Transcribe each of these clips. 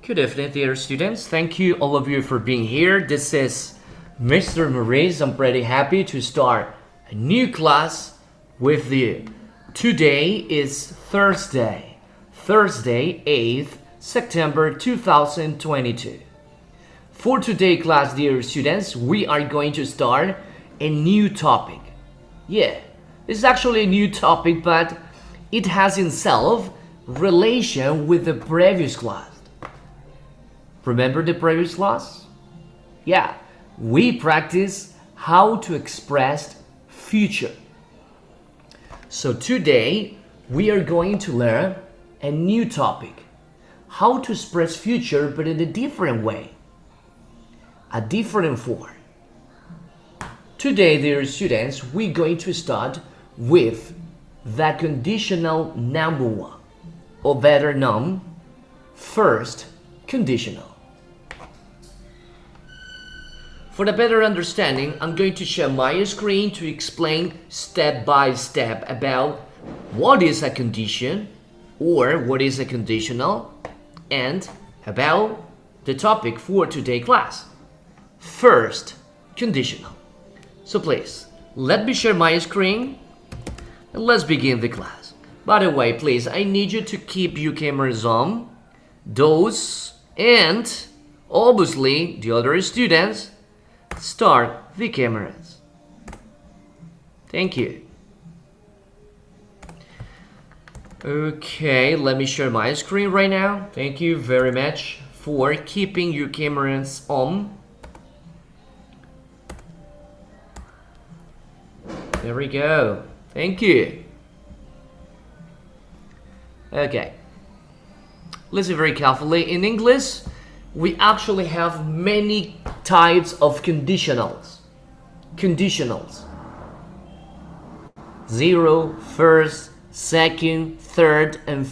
Good evening, dear students. Thank you, all of you, for being here. This is Mr. Maurice. I'm pretty happy to start a new class with you. Today is Thursday, 8th September 2022. For today's class, dear students, we are going to start a new topic. Yeah, it's actually a new topic, but it has in itself relation with the previous class. Remember the previous class? Yeah, we practice how to express future. So today we are going to learn a new topic. How to express future but in a different way. A different form. Today, dear students, we're going to start with the conditional number one, or better known, first conditional. For the better understanding, I'm going to share my screen to explain step by step about what is a condition or what is a conditional and about the topic for today's class. First conditional. So please, let me share my screen and let's begin the class. By the way, please, I need you to keep your cameras on, those and obviously the other students. Start the cameras. Thank you. Okay, let me share my screen right now. Thank you very much for keeping your cameras on. There we go. Thank you. Okay. Listen very carefully. In English, we actually have many types of conditionals. Conditionals. 0, first, second, third, and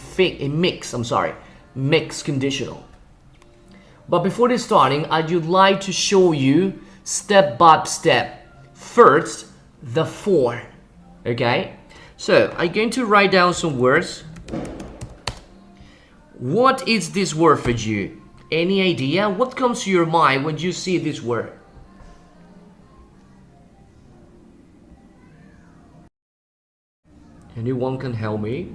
mixed conditional. But before starting, I would like to show you step by step. First, the form. Okay? So, I'm going to write down some words. What is this word for you? Any idea? What comes to your mind when you see this word? Anyone can help me?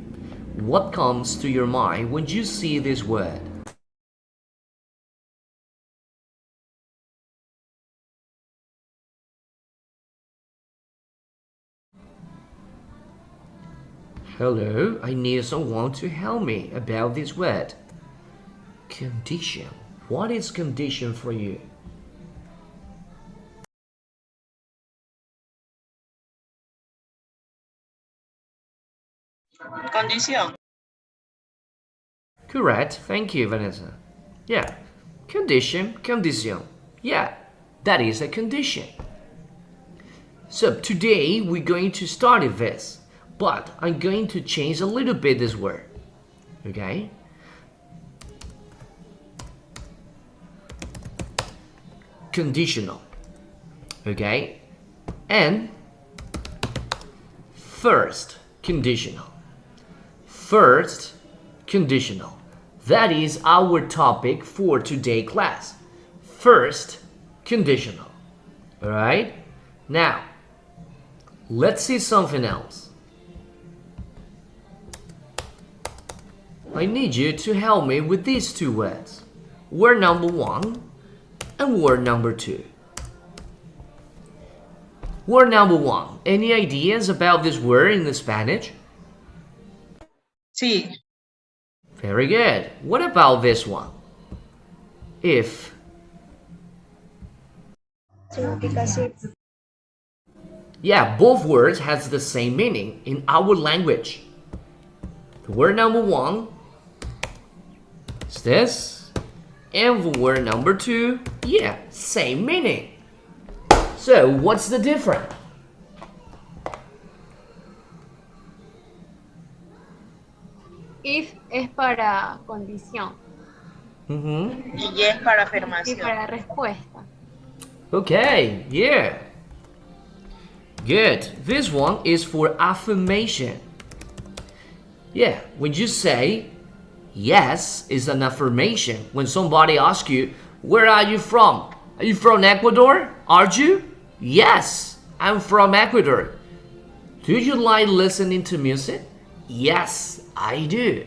What comes to your mind when you see this word? Hello, I need someone to help me about this word. Condition. What is condition for you? Condición. Correct. Thank you, Vanessa. Yeah. Condition. Yeah, that is a condition. So today we're going to start with this, but I'm going to change a little bit this word. Okay? Conditional. Okay? And first conditional. First conditional. That is our topic for today's class. First conditional. Alright? Now, let's see something else. I need you to help me with these two words. Word number one and word number two. Word number one. Any ideas about this word in the Spanish? Sí. Very good. What about this one? If. Yeah, both words has the same meaning in our language. The word number one is this. And the word number two, yeah, same meaning. So, what's the difference? If es para condición. Y es para Y afirmación. para respuesta. Okay, yeah. Good. This one is for affirmation. Yeah, when you say Yes is an affirmation. When somebody asks you, where are you from? Are you from Ecuador? Are you? Yes, I'm from Ecuador. Do you like listening to music? Yes, I do.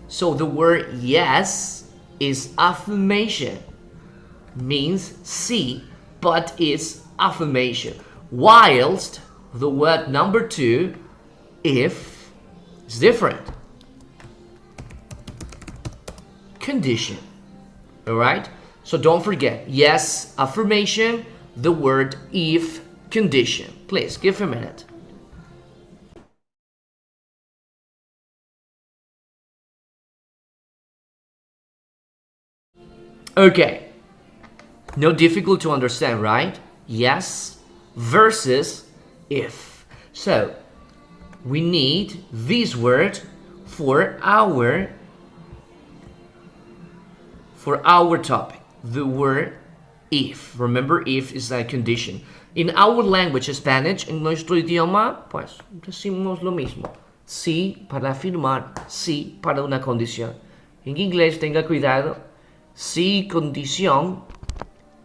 So the word yes is affirmation. Means sí, but it's affirmation. Whilst the word number 2, if, is different. Condition. Alright? So don't forget, yes, affirmation, the word if, condition. Please, give a minute. Okay. No difficult to understand, right? Yes versus if. So, we need this word for our topic. The word if. Remember, if is a condition. In our language, Spanish, en nuestro idioma, pues decimos lo mismo. Sí para afirmar, sí para una condición. En inglés, tenga cuidado. Sí, condición.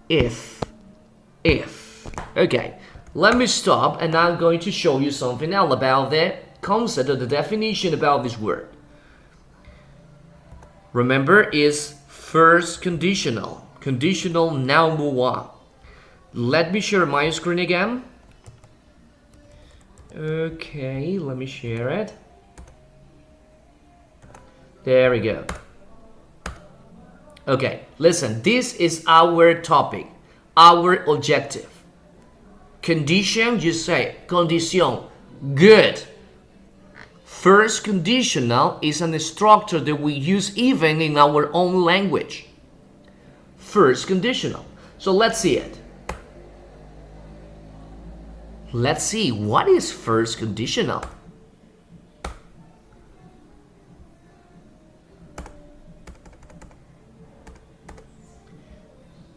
If. Okay, let me stop and I'm going to show you something else about the concept or the definition about this word. Remember, is first conditional. Conditional number 1. Let me share my screen again. Okay, let me share it. There we go. Okay, listen, this is our topic, our objective. Condition, you say, condition, good. First conditional is an structure that we use even in our own language. First conditional. So let's see it. Let's see, what is first conditional?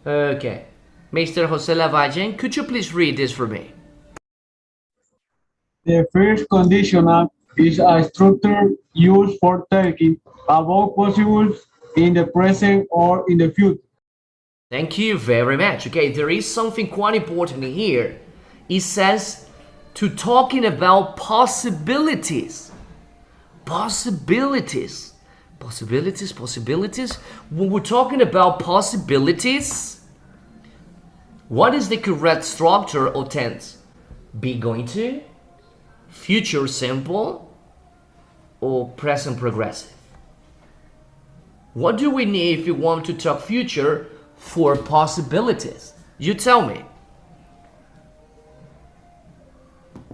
Okay. Mr. Jose Lavalle, could you please read this for me? The first conditional is a structure used for talking about possibles in the present or in the future. Thank you very much. Okay, there is something quite important here. It says to talking about possibilities. Possibilities. Possibilities. When we're talking about possibilities, what is the correct structure or tense? Be going to, future simple, or present progressive? What do we need if we want to talk future for possibilities? You tell me.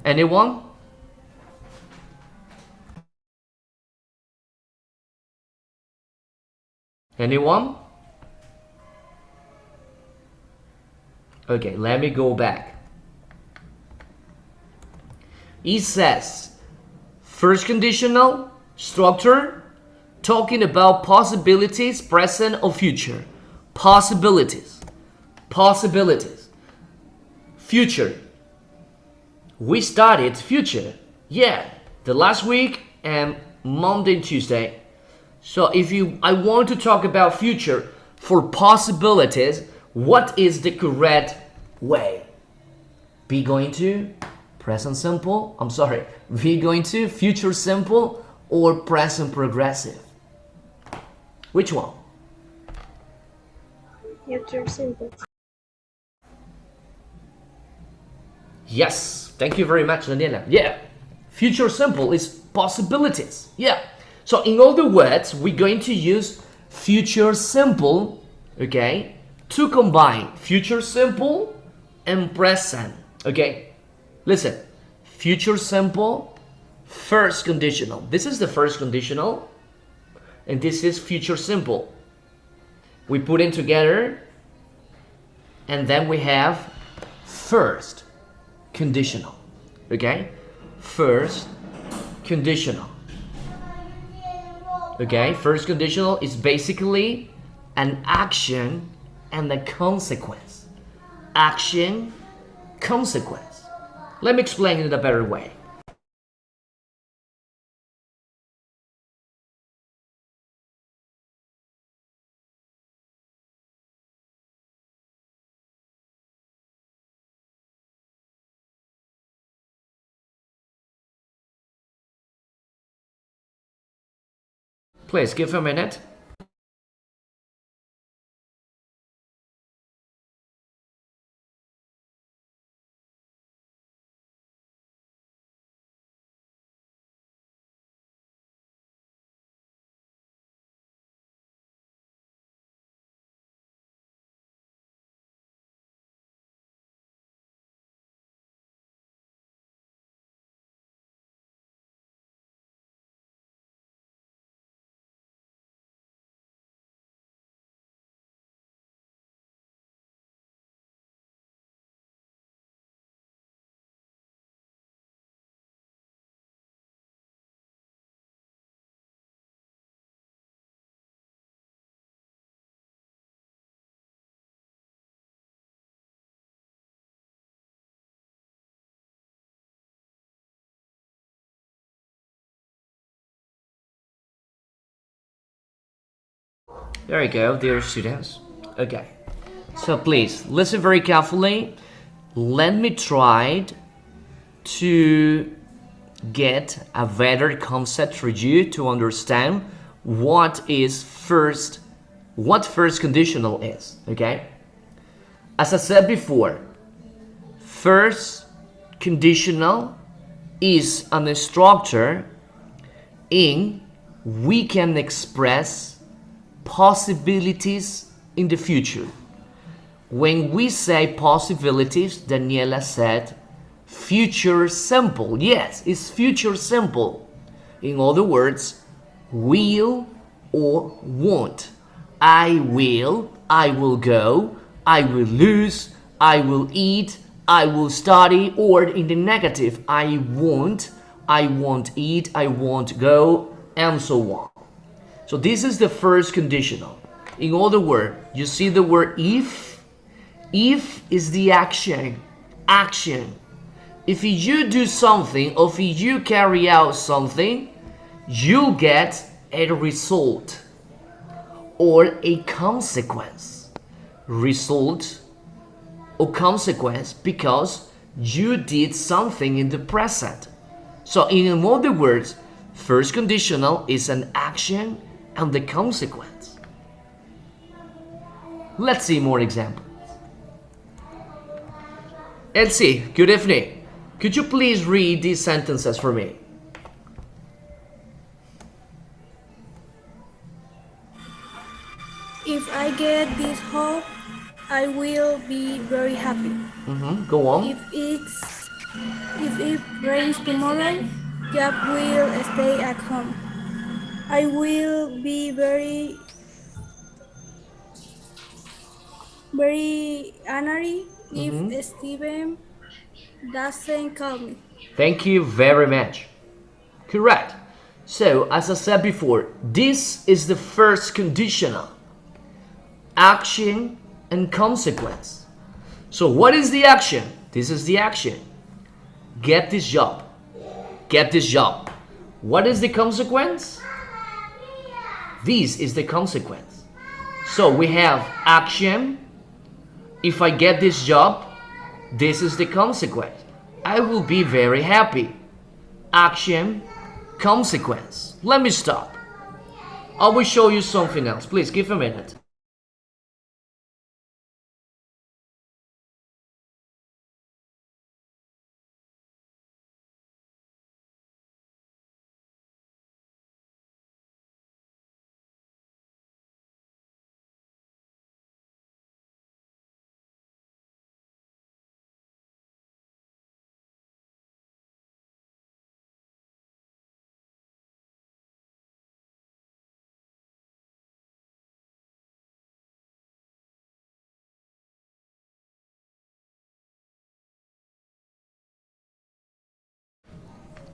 Anyone? Anyone? Okay, let me go back. It says, first conditional, structure, talking about possibilities, present or future. Possibilities. Future. We studied future. Yeah, the last week and Monday and Tuesday. So if I want to talk about future for possibilities, what is the correct way? Be going to, present simple, be going to, future simple, or present progressive? Which one? Future simple. Yes, thank you very much, Daniela. Yeah, future simple is possibilities. Yeah. So in other words, we're going to use future simple, okay, to combine future simple and present, okay? Listen, future simple, first conditional. This is the first conditional, and this is future simple. We put it together, and then we have first conditional, okay? First conditional. Okay, first conditional is basically an action and a consequence. Action, consequence. Let me explain it in a better way. Please give a minute. There you go, dear students. Okay, so please listen very carefully. Let me try to get a better concept for you to understand what first conditional is. Okay, as I said before, first conditional is an structure in we can express possibilities in the future. When we say possibilities, Daniela said future simple. Yes, it's future simple. In other words, will or won't. I will go, I will lose, I will eat, I will study, or in the negative, I won't eat, I won't go, and so on. So this is the first conditional. In other words, you see the word if. If is the action. If you do something or if you carry out something, you'll get a result or a consequence. Result or consequence because you did something in the present. So in other words, first conditional is an action and the consequence. Let's see more examples. Elsie, good evening. Could you please read these sentences for me? If I get this hope, I will be very happy. Go on. If it rains tomorrow, Jack will stay at home. I will be very angry if Steven doesn't call me. Thank you very much. Correct. So, as I said before, this is the first conditional. Action and consequence. So, what is the action? This is the action. Get this job. Get this job. What is the consequence? This is the consequence. So, we have action. If I get this job, this is the consequence. I will be very happy. Action, consequence. Let me stop. I will show you something else. Please give a minute.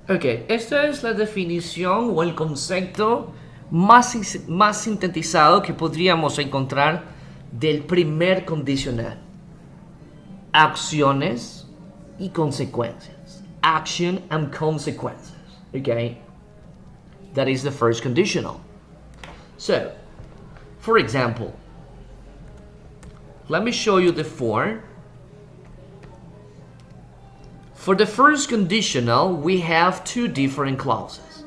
Ok, esta es la definición o el concepto más sintetizado que podríamos encontrar del primer condicional. Acciones y consecuencias. Action and consequences. Okay? That is the first conditional. So, for example, let me show you the form. For the first conditional, we have two different clauses.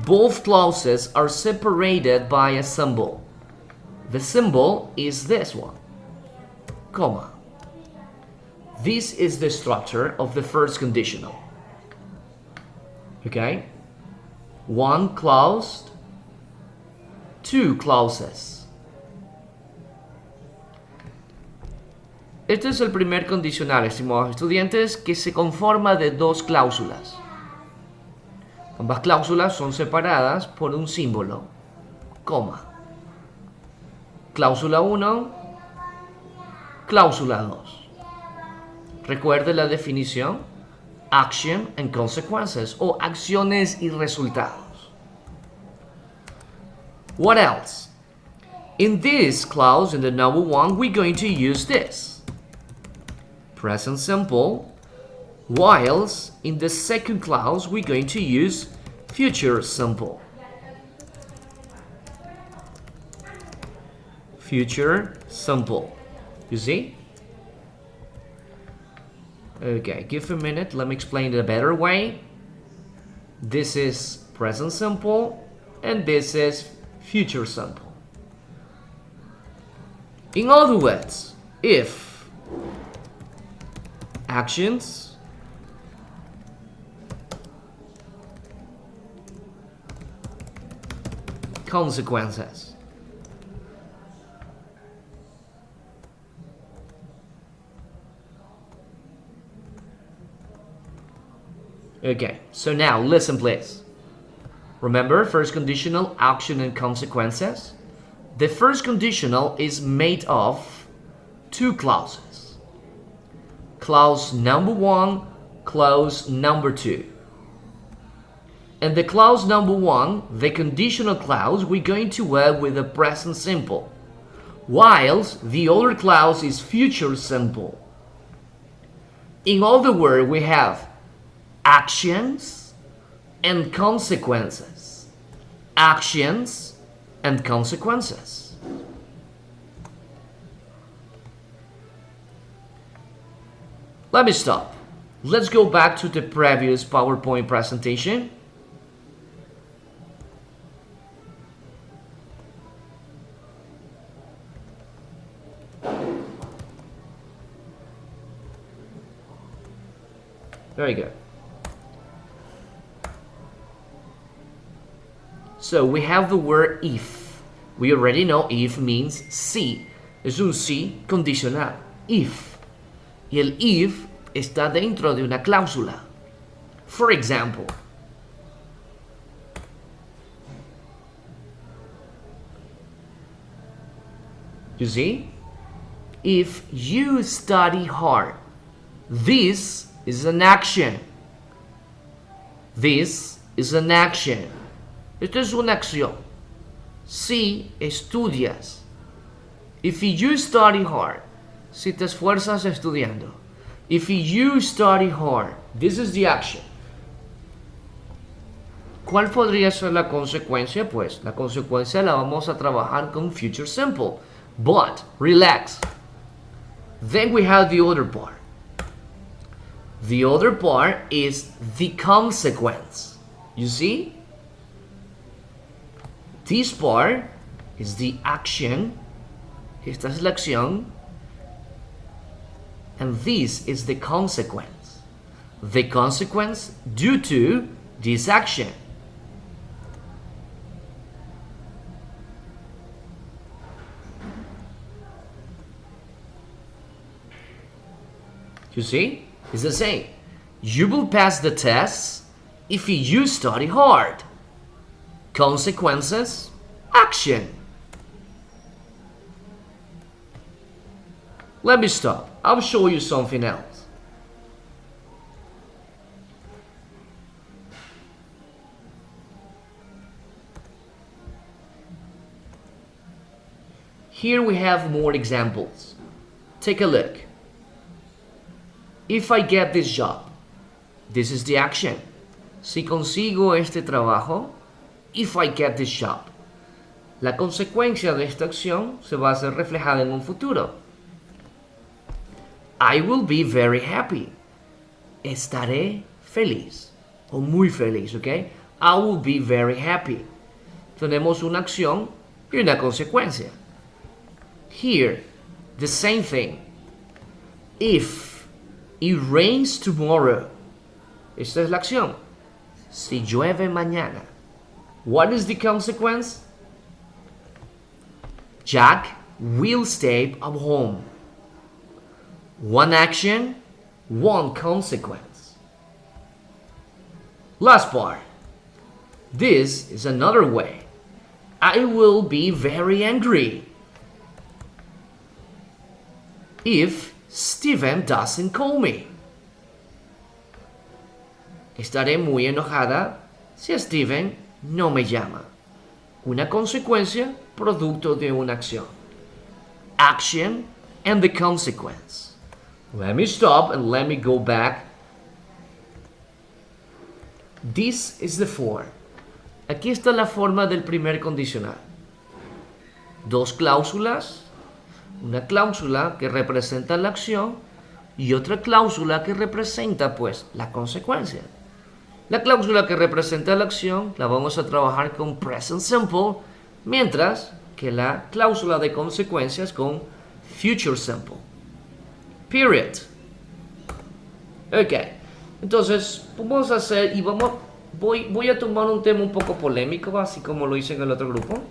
both clauses are separated by a symbol. The symbol is this one, comma. This is the structure of the first conditional. Okay? One clause, two clauses. Este es el primer condicional, estimados estudiantes, que se conforma de dos cláusulas. Ambas cláusulas son separadas por un símbolo, coma. Cláusula 1, cláusula 2. Recuerde la definición, action and consequences, o acciones y resultados. What else? In this clause, in the number 1, we're going to use this. Present simple, whilst in the second clause we're going to use future simple. Future simple. You see? Okay, give a minute, let me explain it a better way. This is present simple and this is future simple. In other words, if actions consequences. Okay, so now listen please. Remember, first conditional, action and consequences. The first conditional is made of two clauses. Clause number 1, clause number 2. And the clause number 1, the conditional clause, we're going to add with the present simple, whilst the other clause is future simple. In other words, we have actions and consequences. Actions and consequences. Let me stop. Let's go back to the previous PowerPoint presentation. Very good. So we have the word if. We already know if means si. Es un si condicional. If. Y el if está dentro de una cláusula. For example, you see? If you study hard, this is an action. This is an action. Esto es una acción. Si estudias. If you study hard. Si te esfuerzas estudiando. If you study hard. This is the action. ¿Cuál podría ser la consecuencia? Pues la consecuencia la vamos a trabajar con future simple. But, relax. Then we have the other part. The other part is the consequence. You see? This part is the action. Esta es la acción. And this is the consequence. The consequence due to this action. You see? It's the same. You will pass the tests if you study hard. Consequences, action. Let me stop. I'll show you something else. Here we have more examples. Take a look. If I get this job, this is the action. Si consigo este trabajo, if I get this job. La consecuencia de esta acción se va a hacer reflejada en un futuro. I will be very happy. Estaré feliz o muy feliz, ¿ok? I will be very happy. Tenemos una acción y una consecuencia. Here, the same thing. If it rains tomorrow. Esta es la acción. Si llueve mañana. What is the consequence? Jack will stay at home. One action, one consequence. Last part. This is another way. I will be very angry if Steven doesn't call me. Estaré muy enojada si Steven no me llama. Una consecuencia producto de una acción. Action and the consequence. Let me stop and let me go back. This is the form. Aquí está la forma del primer condicional. Dos cláusulas. Una cláusula que representa la acción y otra cláusula que representa, pues, la consecuencia. La cláusula que representa la acción la vamos a trabajar con present simple, mientras que la cláusula de consecuencias con future simple. Period. Ok. Entonces, vamos a hacer y voy a tomar un tema un poco polémico, así como lo hice en el otro grupo.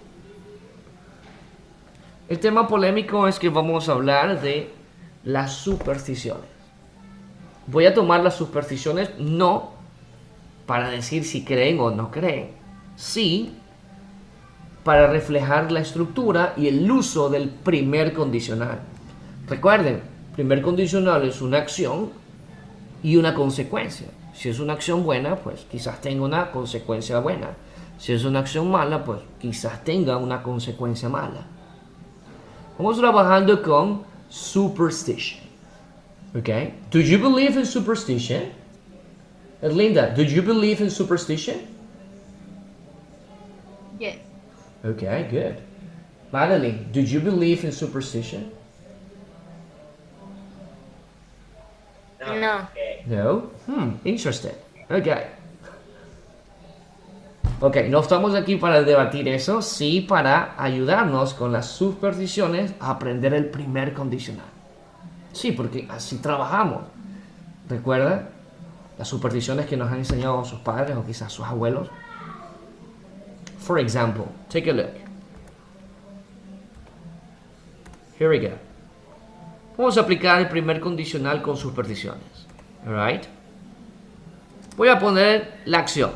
El tema polémico es que vamos a hablar de las supersticiones. Voy a tomar las supersticiones no para decir si creen o no creen, sí para reflejar la estructura y el uso del primer condicional. Recuerden, primer condicional es una acción y una consecuencia. Si es una acción buena, pues quizás tenga una consecuencia buena. Si es una acción mala, pues quizás tenga una consecuencia mala. Vamos trabajando con superstition. Okay? Do you believe in superstition? Linda, do you believe in superstition? Yes. Okay, good. Madeline, do you believe in superstition? No. No? Interesting. Okay. Ok, no estamos aquí para debatir eso, sí para ayudarnos con las supersticiones a aprender el primer condicional. Sí, porque así trabajamos. ¿Recuerda? Las supersticiones que nos han enseñado sus padres o quizás sus abuelos. For example, take a look. Here we go. Vamos a aplicar el primer condicional con supersticiones. Alright. Voy a poner la acción.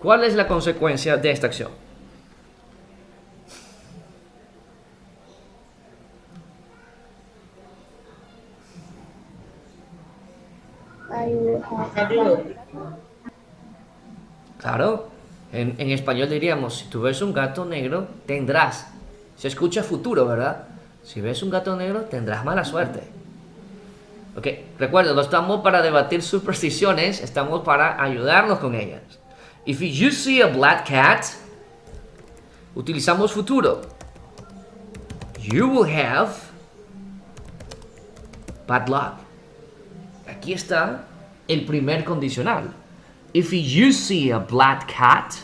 ¿Cuál es la consecuencia de esta acción? Claro, en español diríamos, si tú ves un gato negro, tendrás. Se escucha futuro, ¿verdad? Si ves un gato negro, tendrás mala suerte. Ok, recuerda, no estamos para debatir supersticiones, estamos para ayudarnos con ellas. If you see a black cat, utilizamos futuro. You will have bad luck. Aquí está el primer condicional. If you see a black cat,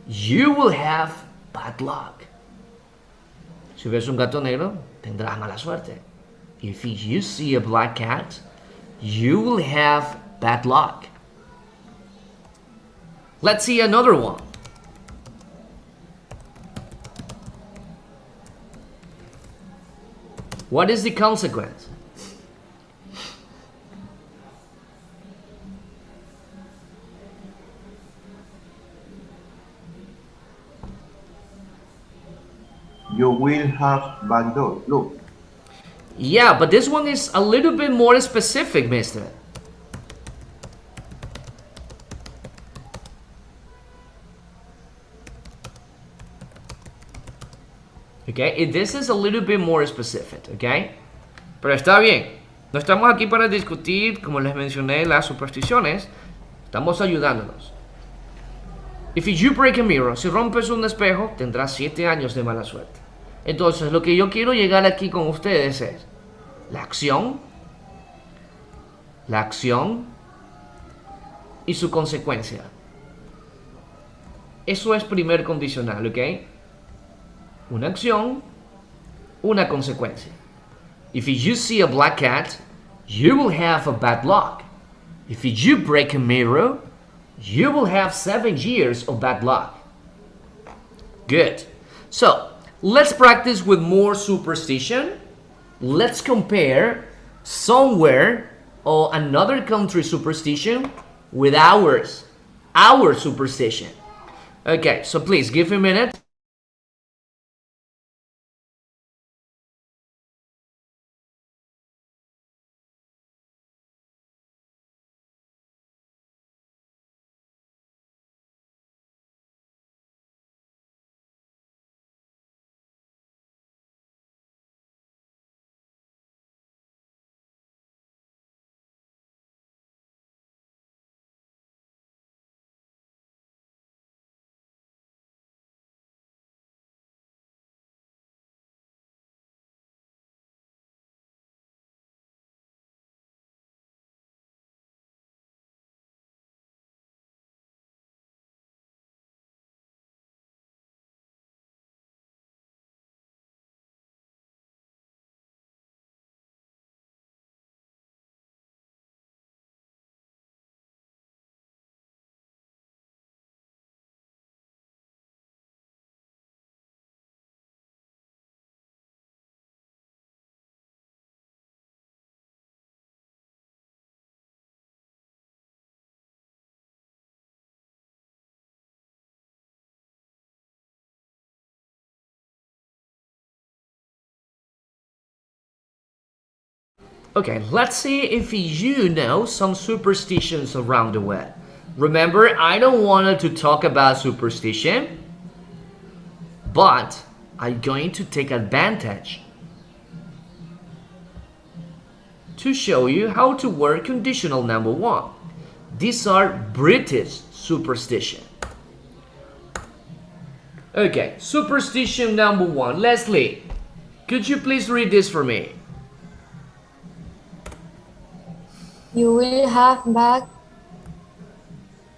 you will have bad luck. Si ves un gato negro, tendrás mala suerte. If you see a black cat, you will have bad luck. Let's see another one. What is the consequence? You will have bad luck. Yeah, but this one is a little bit more specific, mister. Okay, this is a little bit more specific, okay? Pero está bien. No estamos aquí para discutir, como les mencioné, las supersticiones. Estamos ayudándonos. If you break a mirror, si rompes un espejo, tendrás 7 años de mala suerte. Entonces, lo que yo quiero llegar aquí con ustedes es la acción y su consecuencia. Eso es primer condicional, ¿ok? Una acción, una consecuencia. If you see a black cat, you will have a bad luck. If you break a mirror, you will have 7 years of bad luck. Good. So, let's practice with more superstition. Let's compare somewhere or another country's superstition with ours. Our superstition. Okay, so please give me a minute. Okay, let's see if you know some superstitions around the world. Remember, I don't want to talk about superstition, but I'm going to take advantage to show you how to work conditional number 1. These are British superstition. Okay, superstition number 1. Leslie, could you please read this for me? You will have bad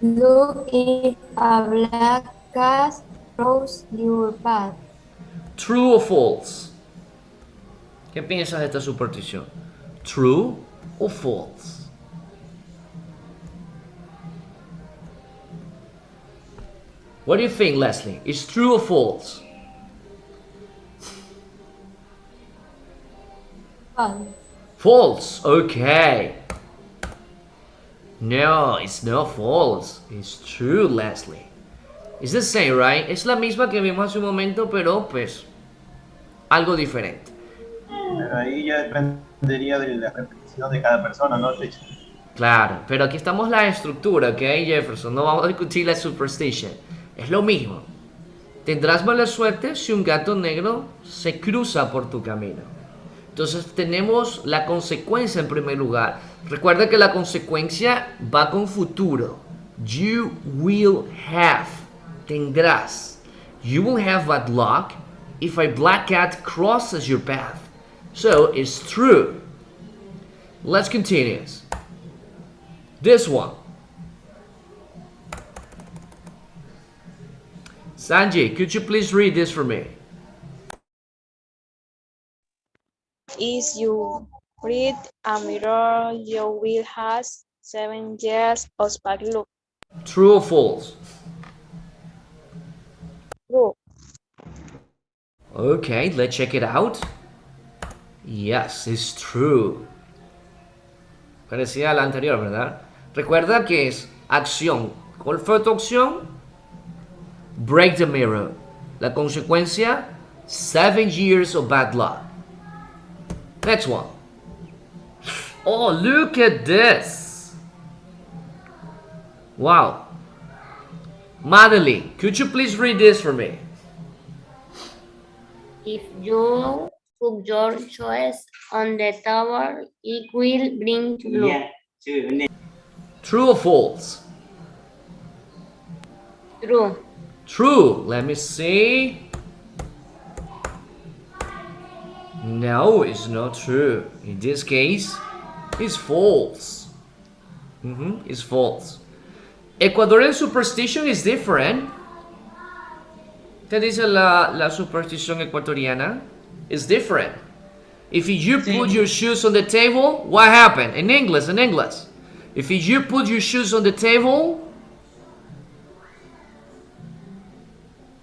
luck if a black cat crosses your path. True or false? ¿Qué piensas de esta superstición? True or false? What do you think, Leslie? Is true or false? False. False, okay. No, it's not false. It's true, Leslie. It's the same, right? Es la misma que vimos hace un momento, pero pues algo diferente. Ahí ya dependería de la repetición de cada persona, ¿no, Richard? Claro, pero aquí estamos la estructura, ¿ok, Jefferson? No vamos a discutir la superstition. Es lo mismo. Tendrás mala suerte si un gato negro se cruza por tu camino. Entonces tenemos la consecuencia en primer lugar. Recuerda que la consecuencia va con futuro. You will have. Tendrás. You will have bad luck if a black cat crosses your path. So it's true. Let's continue. This one. Sanjay, could you please read this for me? If you read a mirror, you will have 7 years of bad luck. True or false? True. Okay, let's check it out. Yes, it's true. Parecía a la anterior, ¿verdad? Recuerda que es acción. ¿Cuál fue tu acción? Break the mirror. La consecuencia, 7 years of bad luck. Next one. Oh, look at this. Wow. Madeline, could you please read this for me? If you put your choice on the table, it will bring luck. True or false? True. True. Let me see. No, it's not true. In this case, it's false. It's false. Ecuadorian superstition is different. ¿Qué dice la superstición ecuatoriana? It's different. If you put your shoes on the table, what happened? In English. If you put your shoes on the table,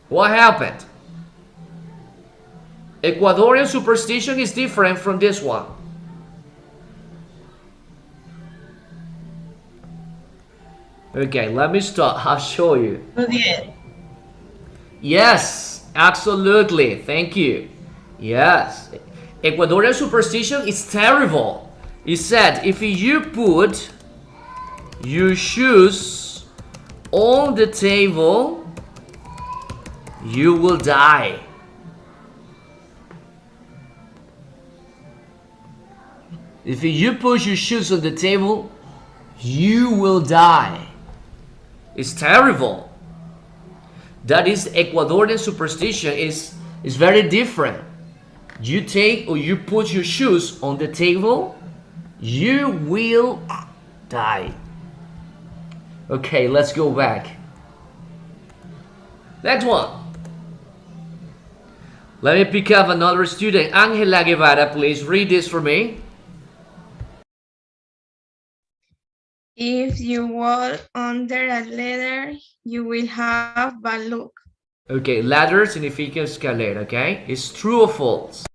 what happened? Ecuadorian superstition is different from this one. Okay, let me start. I'll show you. Yes, absolutely. Thank you. Yes. Ecuadorian superstition is terrible. It said if you put your shoes on the table, you will die. If you put your shoes on the table, you will die. It's terrible. That is Ecuadorian superstition is very different. You take or you put your shoes on the table, you will die. Okay, let's go back. Next one. Let me pick up another student. Angela Guevara, please read this for me. If you walk under a ladder, you will have bad luck. Okay, ladder significa escalera, okay? It's true or false?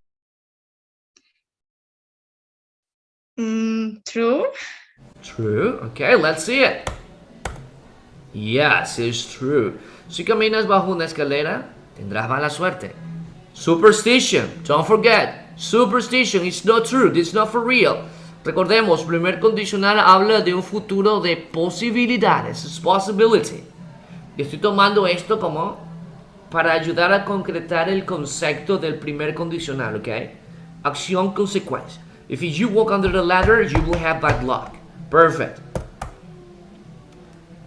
True. True. Okay, let's see it. Yes, it's true. Si caminas bajo una escalera, tendrás mala suerte. Superstition. Don't forget. Superstition is not true. It's not for real. Recordemos, primer condicional habla de un futuro de posibilidades. It's possibility. Y estoy tomando esto como para ayudar a concretar el concepto del primer condicional, ¿ok? Acción, consecuencia. If you walk under the ladder, you will have bad luck. Perfect.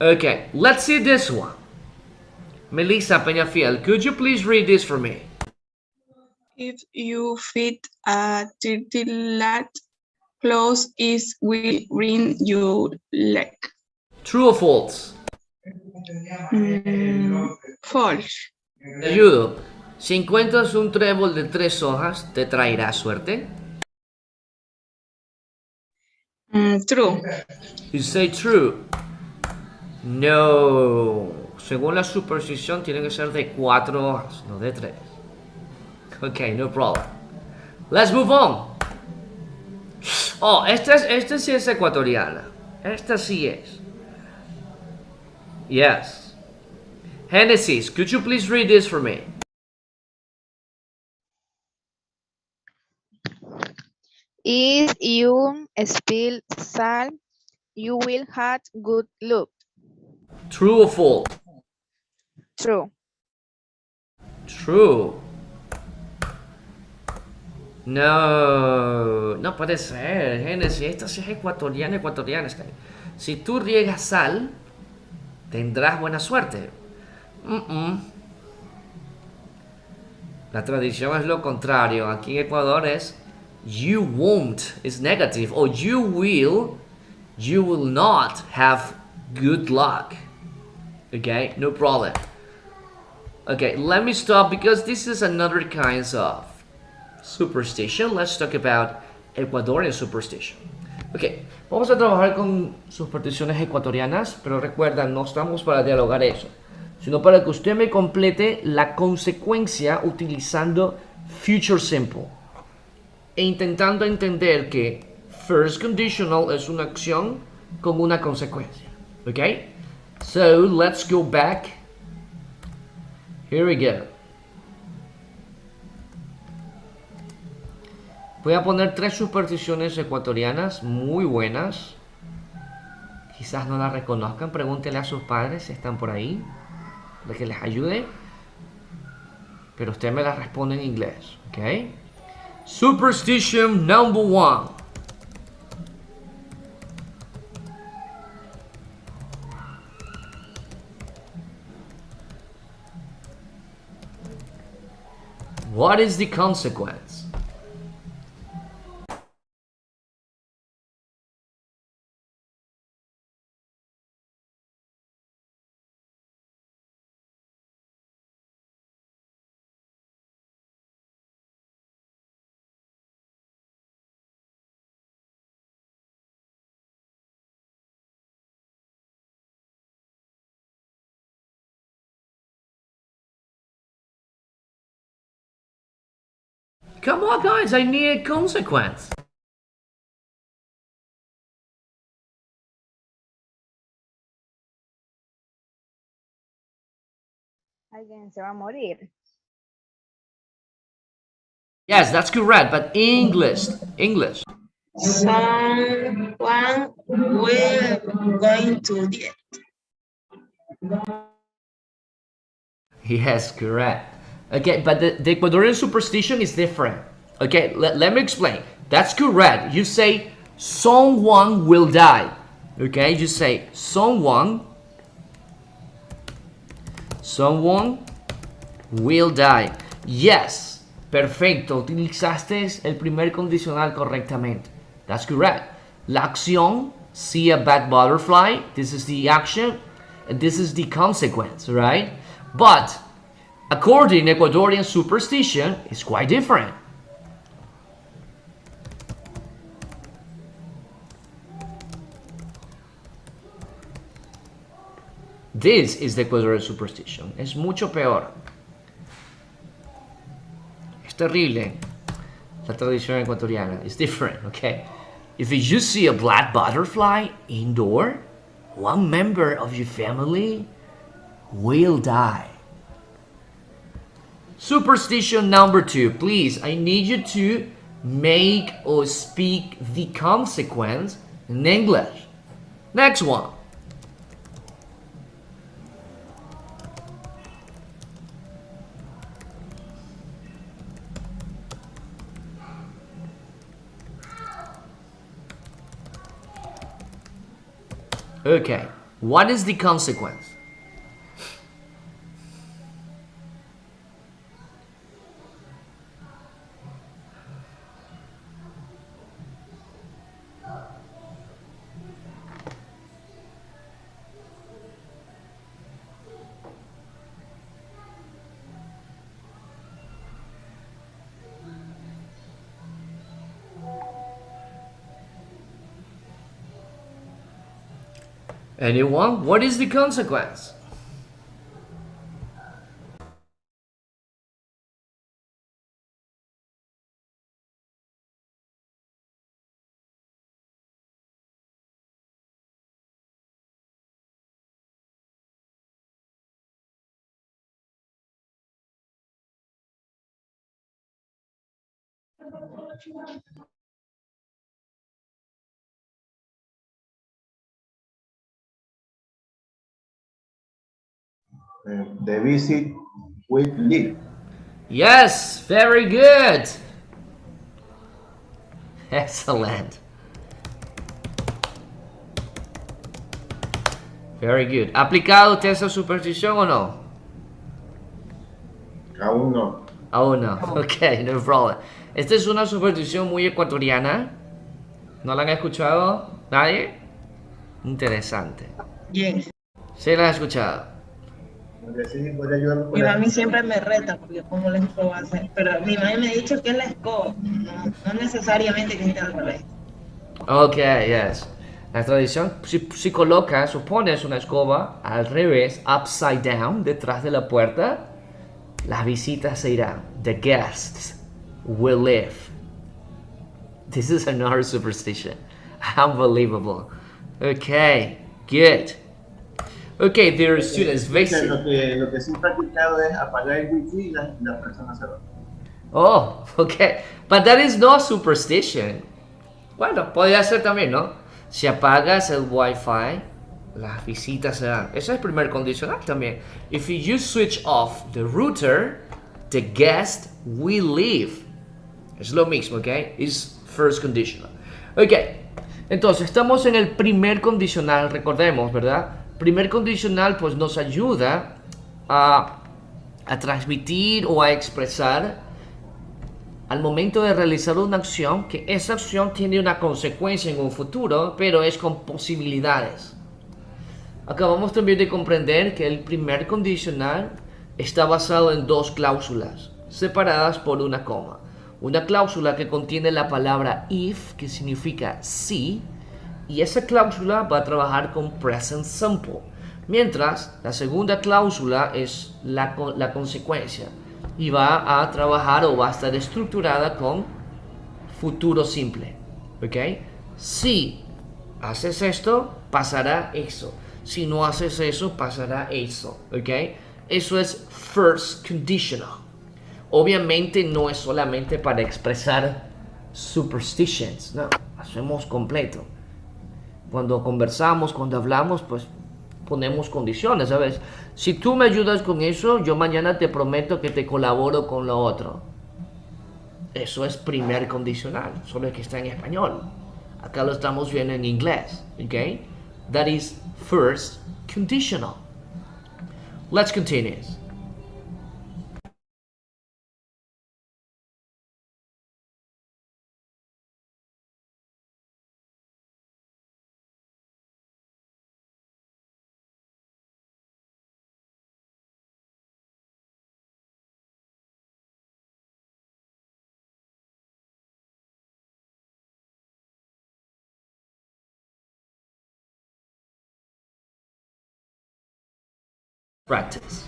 Okay, let's see this one. Melissa Peñafiel, could you please read this for me? If you fit a dirty lad, clothes is will bring you luck. True or false? False. Te ayudo. Si encuentras un trébol de 3 hojas, ¿te traerá suerte? True. You say true. No. Según la superstición, tiene que ser de 4 hojas, no de 3. Okay, no problem. Let's move on. Oh, esta sí es ecuatoriana. Esta sí es. Yes. Genesis, could you please read this for me? If you spill salt, you will have good luck. True or false? True. True. No, no puede ser, Génesis. Esta sí es ecuatoriana. Si tú riegas sal, tendrás buena suerte. La tradición es lo contrario. Aquí en Ecuador es you won't, is negative, or you will not have good luck. Okay, no problem. Okay, let me stop because this is another kind of superstition. Let's talk about Ecuadorian superstition. Ok, vamos a trabajar con supersticiones ecuatorianas, pero recuerda, no estamos para dialogar eso, sino para que usted me complete la consecuencia utilizando future simple e intentando entender que first conditional es una acción con una consecuencia. Ok, so let's go back. Here we go. Voy a poner 3 supersticiones ecuatorianas muy buenas. Quizás no las reconozcan. Pregúntenle a sus padres si están por ahí, para que les ayude. Pero usted me las responde en inglés. ¿Ok? Superstition number 1. What is the consequence? Come on, guys, I need a consequence. Alguien se va a morir. Yes, that's correct, but English. English. Someone will going to death. Yes, correct. Okay, but the Ecuadorian superstition is different. Okay, let me explain. That's correct. You say someone will die. Okay, you say someone will die. Yes, perfecto. Utilizaste el primer condicional correctamente. That's correct. La acción, see a bad butterfly. This is the action, and this is the consequence, right? But according to Ecuadorian superstition, it's quite different. This is the Ecuadorian superstition. Es mucho peor. Es terrible. La tradición ecuatoriana is different, okay? If you see a black butterfly indoor, one member of your family will die. Superstition number 2. Please, I need you to make or speak the consequence in English. Next one. Okay, what is the consequence? Anyone? What is the consequence? The visit will live. Yes, very good. Excellent. Very good. ¿Aplicado usted esa superstición o no? Aún no. Aún no. Ok, no problem. Esta es una superstición muy ecuatoriana. ¿No la han escuchado nadie? Interesante. Yes. ¿Sí la han escuchado? Sí, podría ayudarme con Mi la- mami siempre me reta porque cómo la escoba hacer. Pero mi mami me ha dicho que es la escoba. No necesariamente que es al revés. Ok, yes. La tradición, si colocas o pones una escoba al revés, upside down, detrás de la puerta, las visitas se irán. The guests will live. This is another superstition. Unbelievable. Okay, good. Okay, dear students, basic. Lo que sí he practicado es apagar el wifi y las personas se van. Oh, okay. But that is not superstition. Bueno, podría ser también, ¿no? Si apagas el Wi-Fi, las visitas se dan. Ese es el primer condicional también. If you switch off the router, the guest will leave. Es lo mismo, ¿ok? Is first conditional. Ok, entonces estamos en el primer condicional, recordemos, ¿verdad? Primer condicional pues nos ayuda a transmitir o a expresar al momento de realizar una acción que esa acción tiene una consecuencia en un futuro, pero es con posibilidades. Acabamos también de comprender que el primer condicional está basado en dos cláusulas separadas por una coma. Una cláusula que contiene la palabra if, que significa si, y esa cláusula va a trabajar con present simple, mientras la segunda cláusula es la consecuencia. y va a trabajar o va a estar estructurada con futuro simple. ¿Ok? Si haces esto, pasará eso. Si no haces eso, pasará eso. ¿Ok? Eso es first conditional. Obviamente no es solamente para expresar superstitions, no, hacemos completo. Cuando conversamos, cuando hablamos, pues ponemos condiciones, ¿sabes? Si tú me ayudas con eso, yo mañana te prometo que te colaboro con lo otro. Eso es primer condicional, solo que está en español. Acá lo estamos viendo en inglés, ¿ok? That is first conditional. Let's continue. Practice.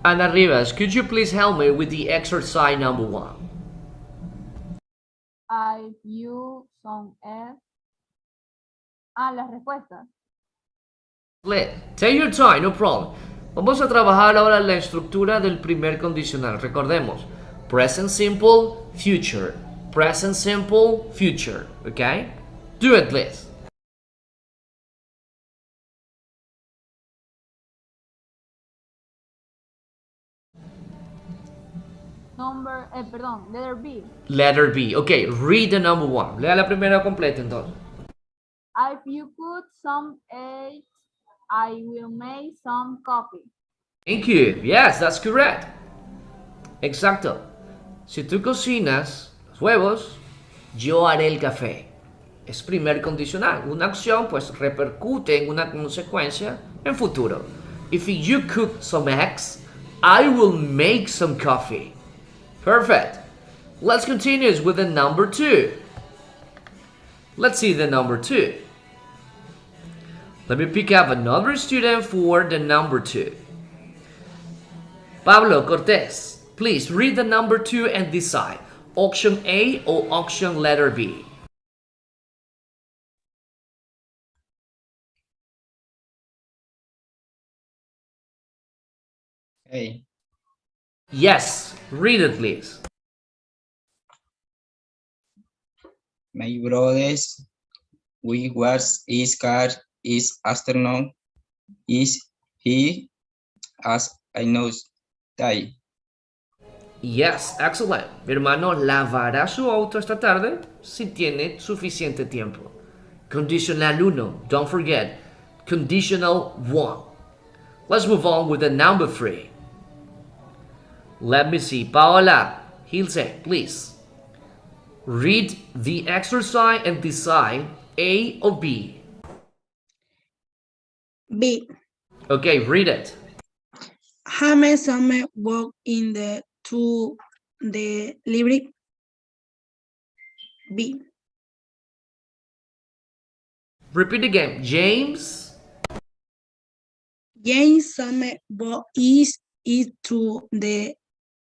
Ana Rivas, could you please help me with the exercise number 1? I view some F. Las respuestas. Take your time, no problem. Vamos a trabajar ahora la estructura del primer condicional. Recordemos, present simple, future. Present simple, future. Okay? Do it, please. Letter B. Letter B. Okay, read the number 1. Lea la primera completa entonces. If you put some eggs, I will make some coffee. Thank you. Yes, that's correct. Exacto. Si tú cocinas los huevos, yo haré el café. Es primer condicional. Una acción pues repercute en una consecuencia en futuro. If you cook some eggs, I will make some coffee. Perfect. Let's continue with the number 2. Let's see the number 2. Let me pick up another student for the number 2. Pablo Cortés, please read the number 2 and decide. Option A or option letter B? A. Yes, read it please. My brothers, we was his car is afternoon. Is he as I know die? Yes, excellent. Mi hermano lavará su auto esta tarde si tiene suficiente tiempo. Conditional 1, don't forget. Conditional 1. Let's move on with the number 3. Let me see. Paola, Hilse, please. Read the exercise and decide A or B. B. Okay, read it. James some walk in to the library. B. Repeat again. James. James some walk is to the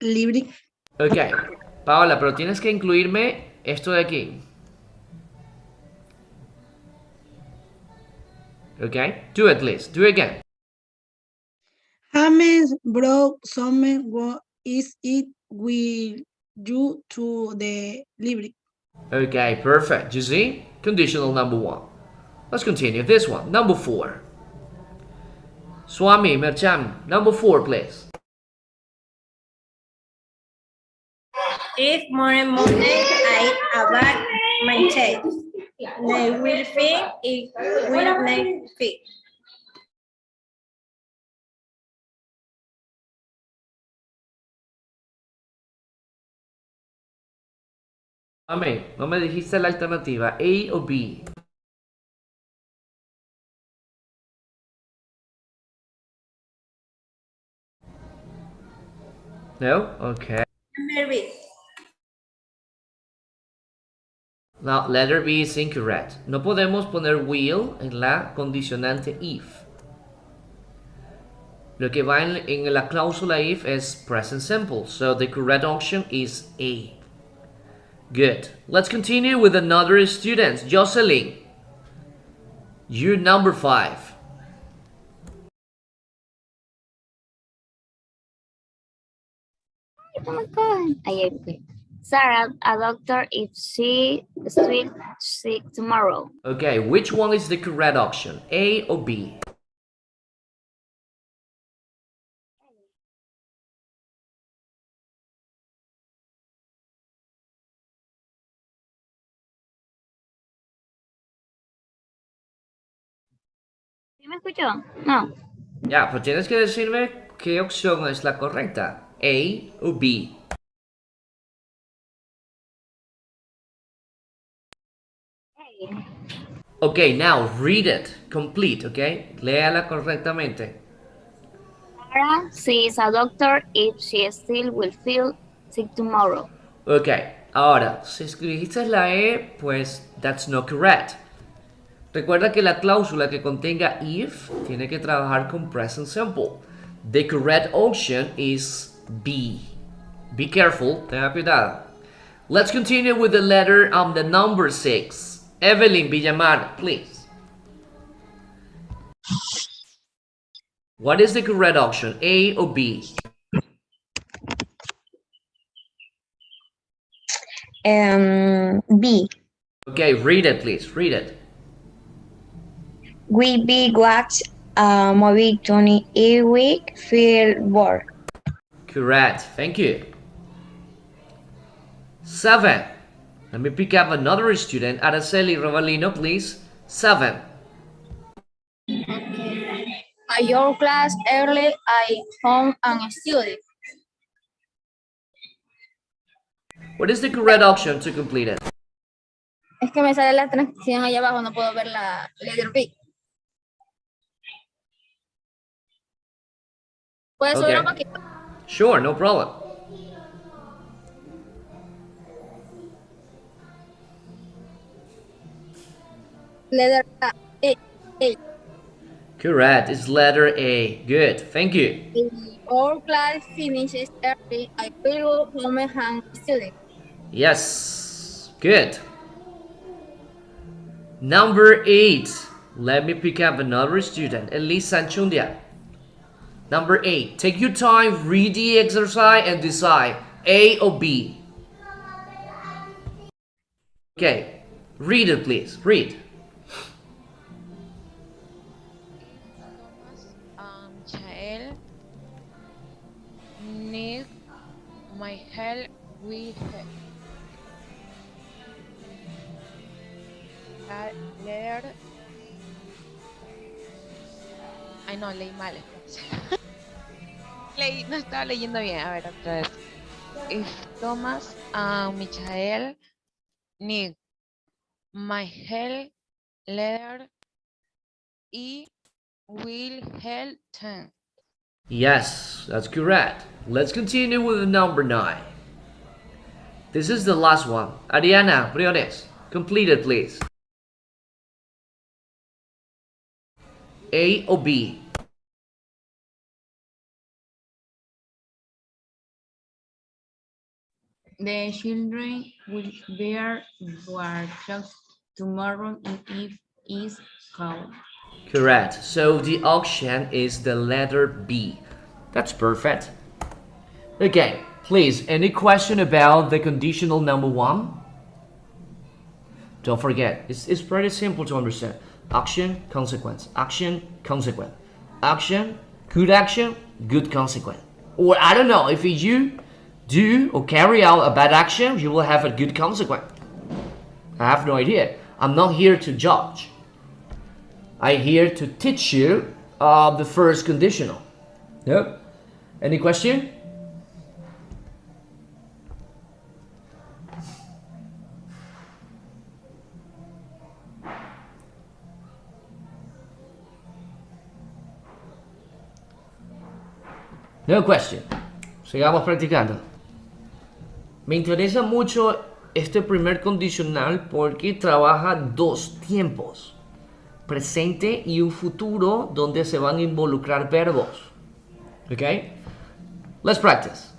library. Ok. Paola, pero tienes que incluirme esto de aquí. Okay? Do it, please. Do it again. James brought some what is it with you to the library. Okay, perfect. You see? Conditional number 1. Let's continue. This one. Number 4. Swami Mercham. Number 4, please. If more Monday I abate my check, they will fee, it will not fee. Swami, no me dijiste la alternativa. A o B. No? Okay. Number B. Now, letter B is incorrect. No podemos poner will en la condicionante if. Lo que va en la cláusula if es present simple. So the correct option is A. Good. Let's continue with another student. Jocelyn. You're number 5. Oh my God. Okay. Sarah, a doctor if she is sick tomorrow. Okay, which one is the correct option? A or B? ¿Sí me escuchó? No. Ya, pues tienes que decirme qué opción es la correcta. A o B. Okay, now read it. Complete, okay? Léala correctamente. Sarah sees a doctor if she still will feel sick tomorrow. Okay, ahora, si escribiste la E, pues that's not correct. Recuerda que la cláusula que contenga if tiene que trabajar con present simple. The correct option is B. Be careful, tenga cuidado. Let's continue with the letter the number 6. Evelyn Villamar, please. What is the correct option, A or B? B. Okay, read it, please. Read it. We be watch a movie 20 week feel bored. Correct. Thank you. 7. Let me pick up another student. Araceli Rovalino, please. 7. At your class early, I home and study. What is the correct option to complete it? Es que me sale la transcripción allá abajo, no puedo ver la letter B. ¿Puedes subir un poquito? Sure, no problem. Letter A. Correct. It's letter A. Good. Thank you. Our class finishes early. I will go home and study. Yes. Good. Number 8. Let me pick up another student. Elisa Anchundia. Number 8. Take your time, read the exercise, and decide A or B. Okay. Read it, please. Read. Child need my help with leer. Ay, no, leí mal. No estaba leyendo bien. A ver, otra vez. If Thomas and Michael need my help letter, I will help them. Yes, that's correct. Let's continue with the number 9. This is the last one. Ariana Briones, complete it, please. A or B? The children will wear clothes tomorrow if is cold. Correct. So the option is the letter B. That's perfect. Okay, please, any question about the conditional number 1? Don't forget, it's pretty simple to understand. Action, consequence. Action, consequence. Action, good consequence. Or I don't know, if you do or carry out a bad action, you will have a good consequence. I have no idea. I'm not here to judge. I'm here to teach you the first conditional. Yep. Any question? No question. Sigamos practicando. Me interesa mucho este primer condicional porque trabaja dos tiempos, presente y un futuro donde se van a involucrar verbos. Okay? Let's practice.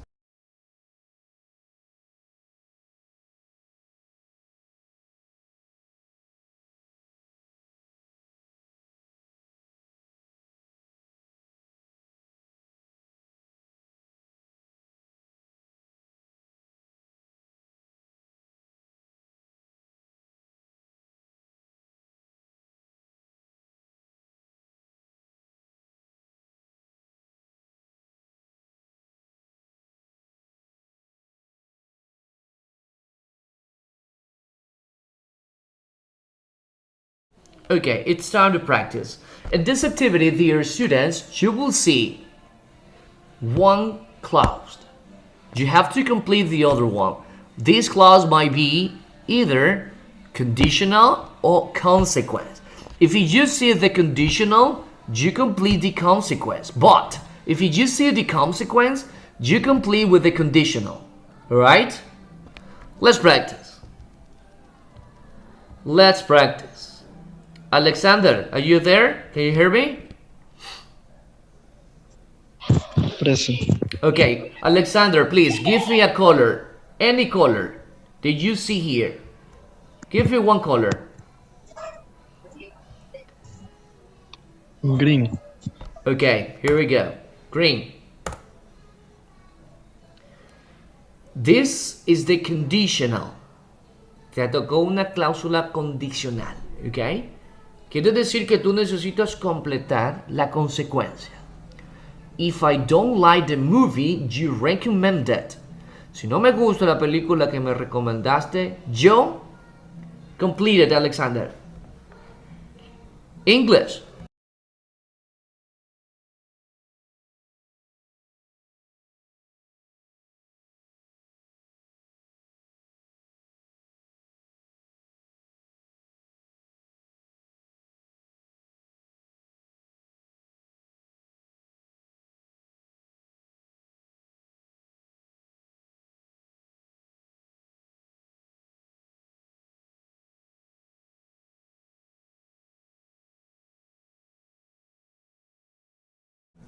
Okay, it's time to practice. In this activity, dear students, you will see one clause. You have to complete the other one. This clause might be either conditional or consequence. If you just see the conditional, you complete the consequence. But if you just see the consequence, you complete with the conditional. Alright? Let's practice. Let's practice. Alexander, are you there? Can you hear me? Present. Okay, Alexander, please give me a color. Any color that you see here. Give me one color. Green. Okay, here we go. Green. This is the conditional. Te tocó una cláusula condicional. Okay? Quiere decir que tú necesitas completar la consecuencia. If I don't like the movie you recommended. Si no me gusta la película que me recomendaste, yo completed, Alexander. English.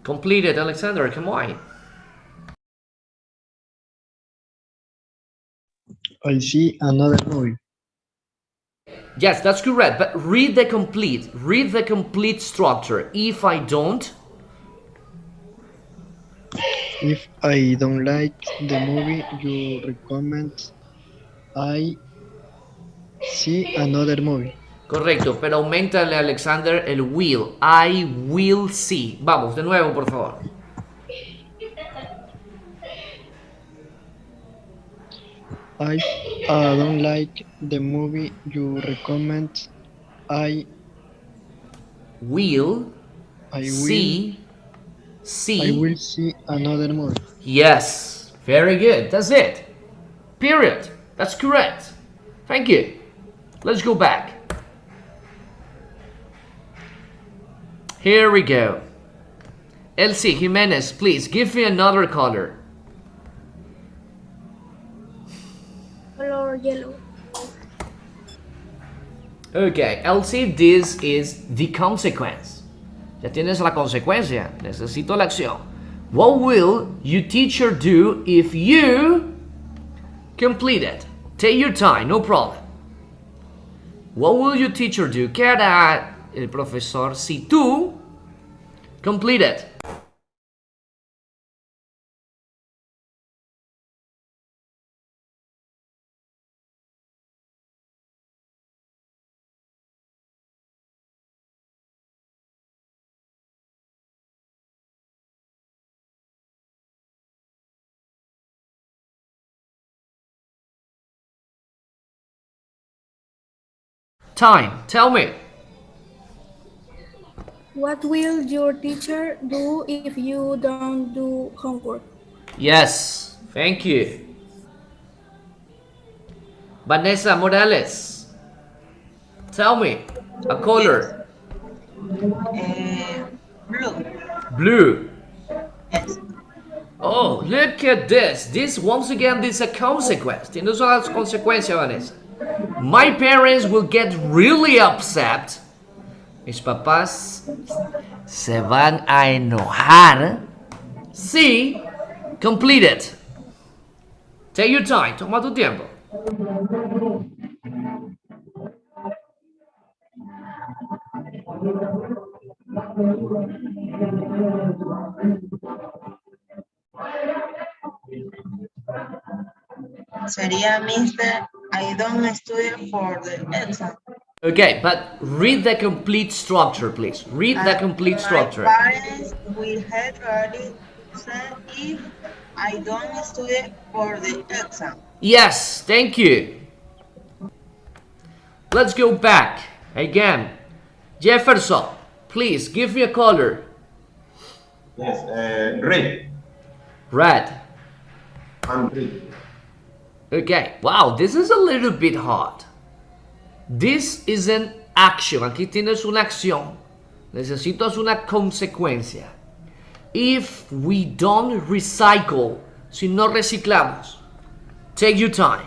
Completed, Alexander, come on. I see another movie. Yes, that's correct, but read the complete structure. If I don't, If I don't like the movie you recommend, I see another movie. correcto, pero aumentale, Alexander, el will. I will see. Vamos, de nuevo, por favor. If I don't like the movie you recommend, I Will see another movie. Yes, very good. That's it. Period. That's correct. Thank you. Let's go back. Here we go. Elsie Jimenez, please give me another color. Color yellow. Okay, Elsie, this is the consequence. Ya tienes la consecuencia. Necesito la acción. What will your teacher do if you complete it? Take your time, no problem. What will your teacher do? ¿Qué hará el profesor si tú complete it? Time, tell me. What will your teacher do if you don't do homework? Yes, thank you. Vanessa Morales, tell me a color. Blue. Blue. Yes. Oh, look at this. This, once again, this is a consequence. Tiene una consecuencia, Vanessa. My parents will get really upset. Mis papás se van a enojar. Si, complete it. Take your time. Toma tu tiempo. Sería Mr. I don't study for the exam. Okay, but read the complete structure, please. Read the complete structure. My parents will get really upset if I don't study for the exam. Yes, thank you. Let's go back again. Jefferson, please give me a color. Yes, red. Red. And red. Okay, wow, this is a little bit hard. This is an action. Aquí tienes una acción. Necesitas una consecuencia. If we don't recycle, si no reciclamos, take your time.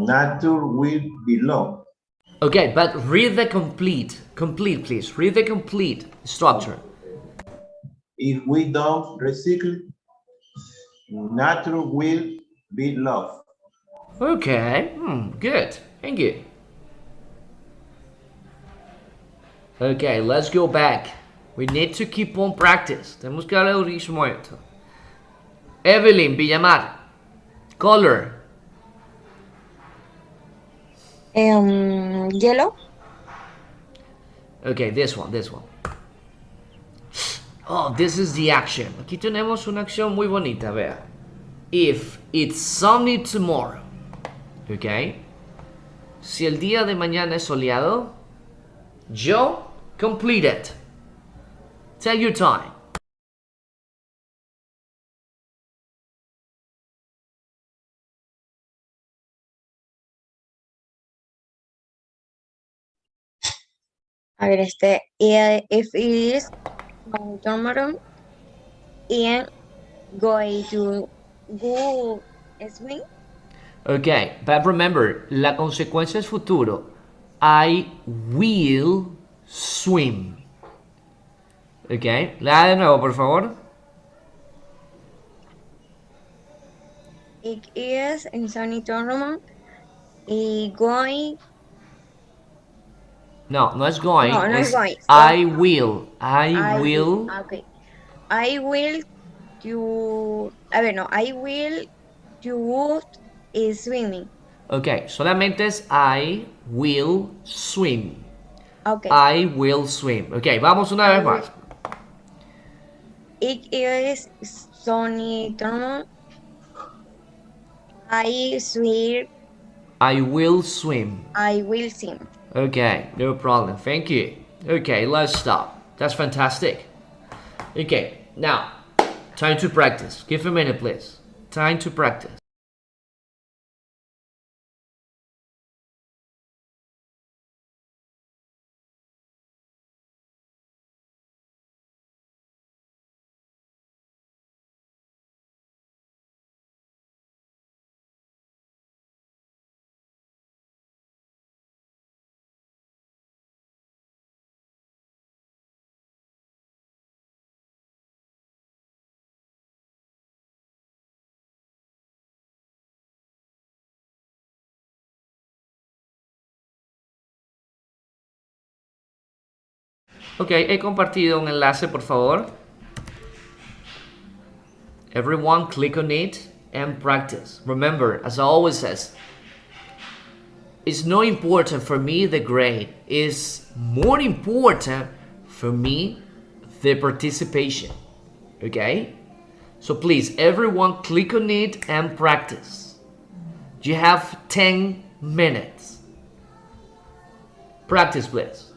Nature will be lost. Okay, but read the complete, please. Read the complete structure. If we don't recycle, nature will be lost. Okay, good. Thank you. Okay, let's go back. We need to keep on practice. Tenemos que darle durísimo a esto. Evelyn Villamar, color. Yellow. Okay, this one. Oh, this is the action. Aquí tenemos una acción muy bonita, vea. If it's sunny tomorrow. Okay. Si el día de mañana es soleado, yo complete it. Take your time. A ver, if it is tomorrow, and going to go swim. Okay, but remember, la consecuencia es futuro. I will swim. Okay, lea de nuevo, por favor. It is in sunny tomorrow, going. No, no es going. No, no es going. I will. I will. Okay. I will do. A ver, no. I will do swimming. Okay, solamente es I will swim. Okay. I will swim. Okay, vamos una vez más. It is sunny tomorrow. I swim. I will swim. I will swim. Okay, no problem. Thank you. Okay, let's stop. That's fantastic. Okay, now, time to practice. Give a minute, please. Time to practice. Ok, he compartido un enlace, por favor. Everyone click on it and practice. Remember, as I always says, it's not important for me the grade. It's more important for me the participation. Okay? So please, everyone click on it and practice. You have 10 minutes. Practice, please.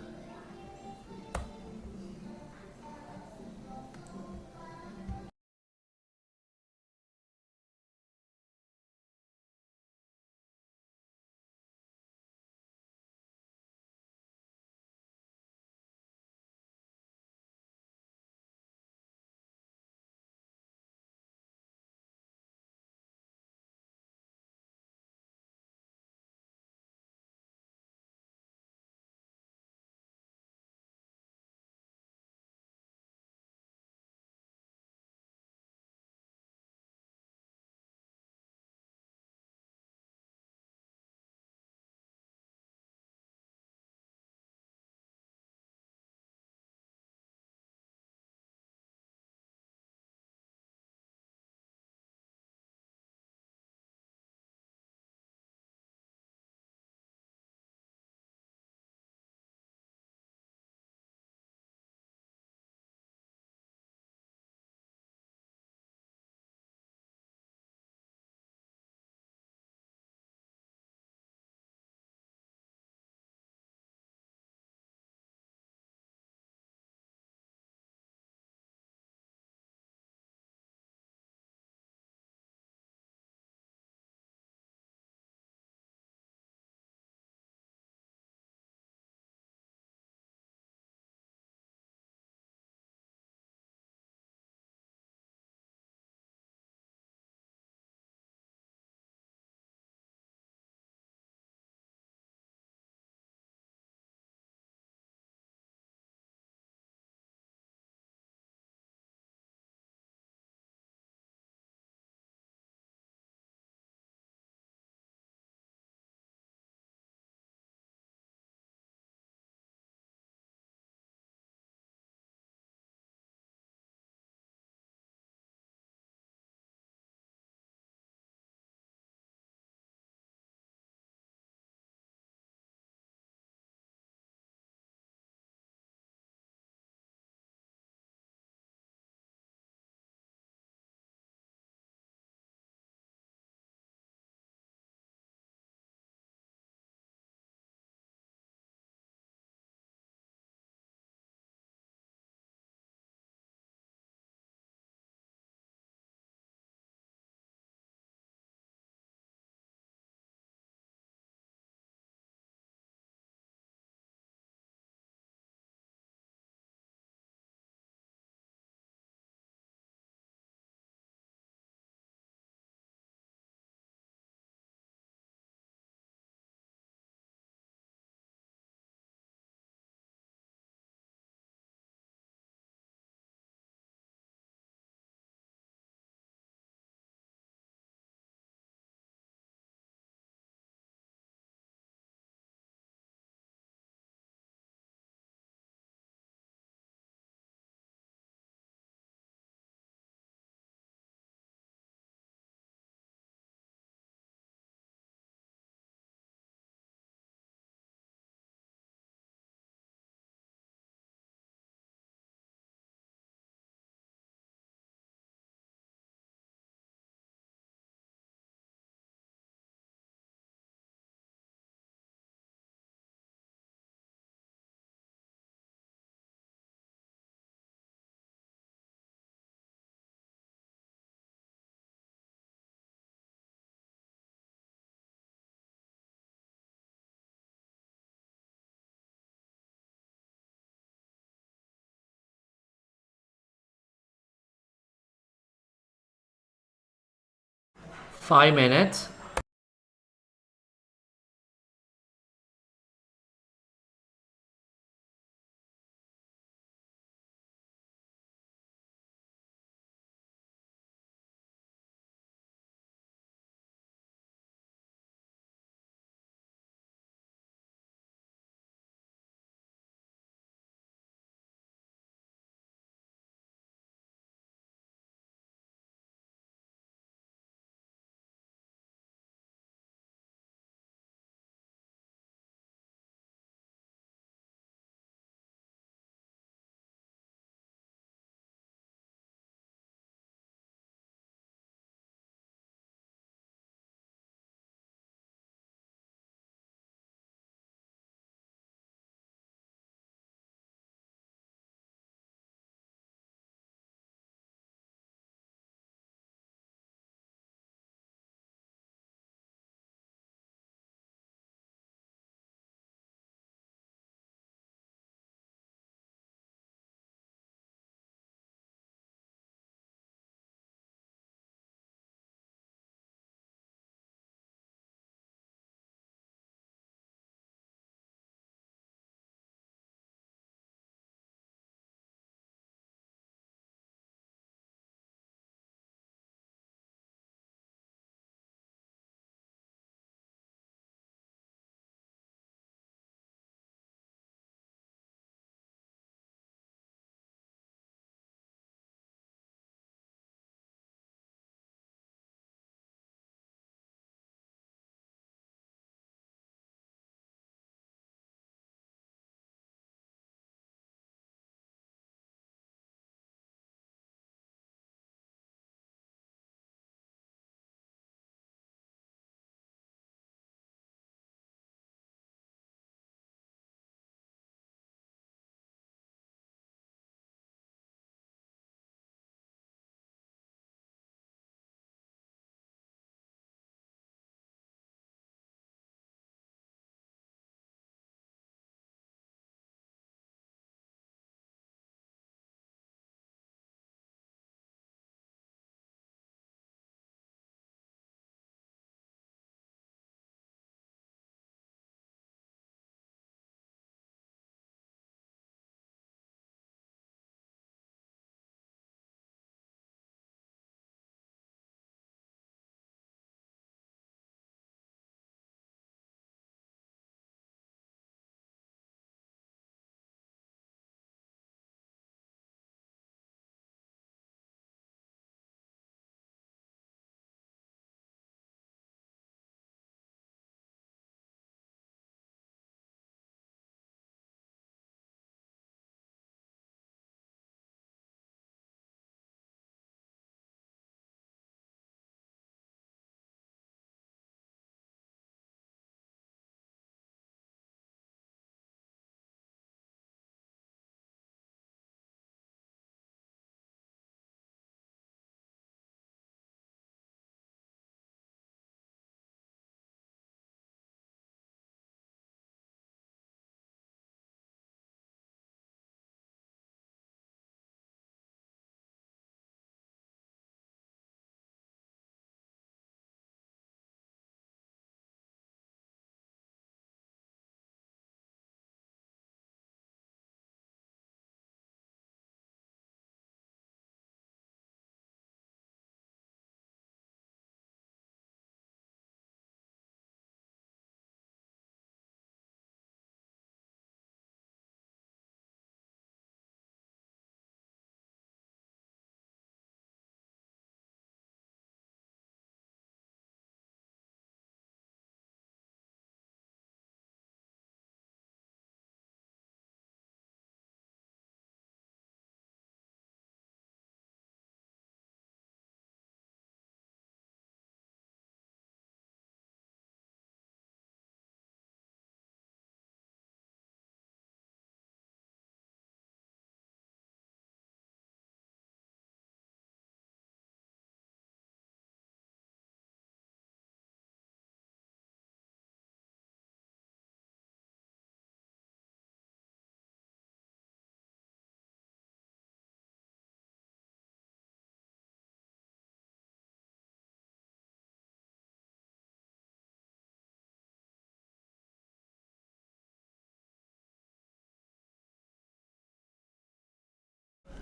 Five minutes.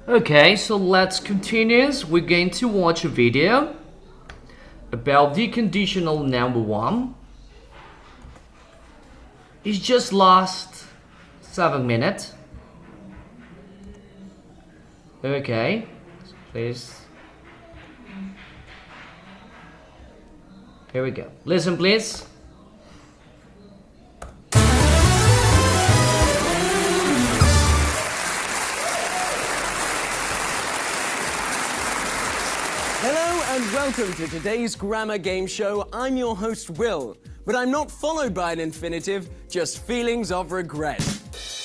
Okay, so let's continue. We're going to watch a video about the conditional number 1. It's just last 7 minutes. Okay, please. Here we go. Listen, please. Hello and welcome to today's grammar game show. I'm your host, Will, but I'm not followed by an infinitive, just feelings of regret.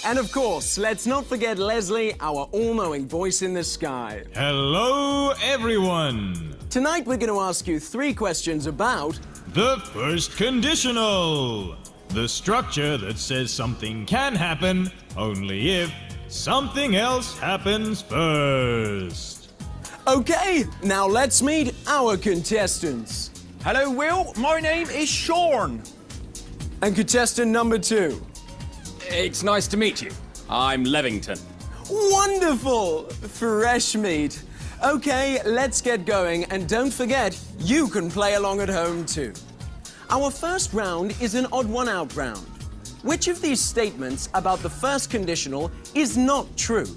And of course, let's not forget Leslie, our all-knowing voice in the sky. Hello, everyone. Tonight we're going to ask you 3 questions about the first conditional. The structure that says something can happen only if something else happens first. Okay, now let's meet our contestants. Hello, Will. My name is Sean. And contestant number 2. It's nice to meet you. I'm Levington. Wonderful! Fresh meat. Okay, let's get going, and don't forget, you can play along at home too. Our first round is an odd one out round. Which of these statements about the first conditional is not true?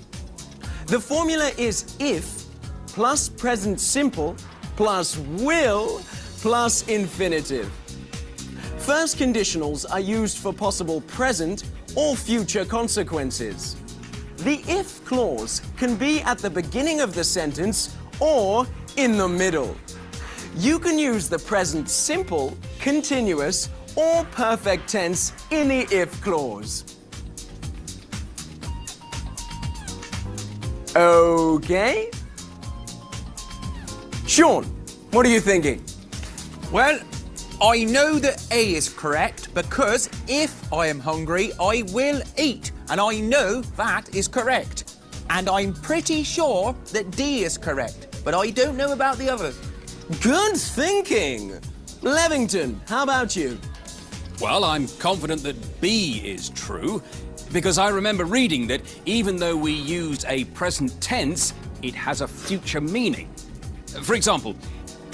The formula is if plus present simple plus will plus infinitive. First conditionals are used for possible present or future consequences. The if clause can be at the beginning of the sentence or in the middle. You can use the present simple, continuous, or perfect tense in the if clause. Okay. Sean, what are you thinking? Well, I know that A is correct because if I am hungry, I will eat. And I know that is correct. And I'm pretty sure that D is correct, but I don't know about the others. Good thinking. Levington, how about you? Well, I'm confident that B is true because I remember reading that even though we use a present tense, it has a future meaning. For example,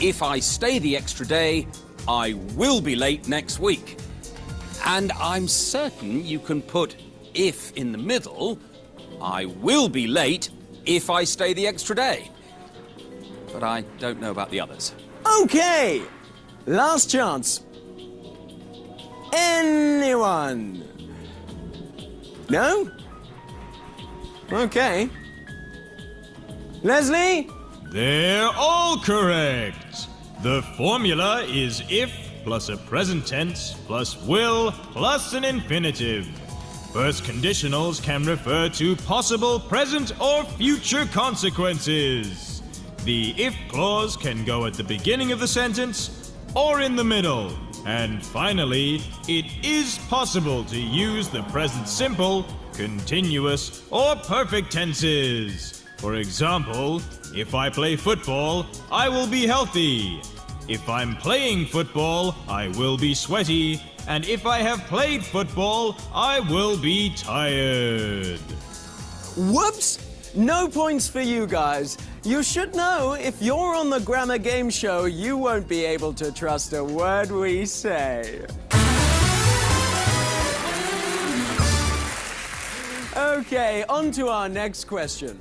if I stay the extra day, I will be late next week. And I'm certain you can put if in the middle. I will be late if I stay the extra day. But I don't know about the others. Okay, last chance. Anyone? No? Okay. Leslie? They're all correct. The formula is if plus a present tense plus will plus an infinitive. First conditionals can refer to possible present or future consequences. The if clause can go at the beginning of the sentence or in the middle. And finally, it is possible to use the present simple, continuous, or perfect tenses. For example, if I play football, I will be healthy. If I'm playing football, I will be sweaty. And if I have played football, I will be tired. Whoops! No points for you guys. You should know if you're on the grammar game show, you won't be able to trust a word we say. Okay, on to our next question.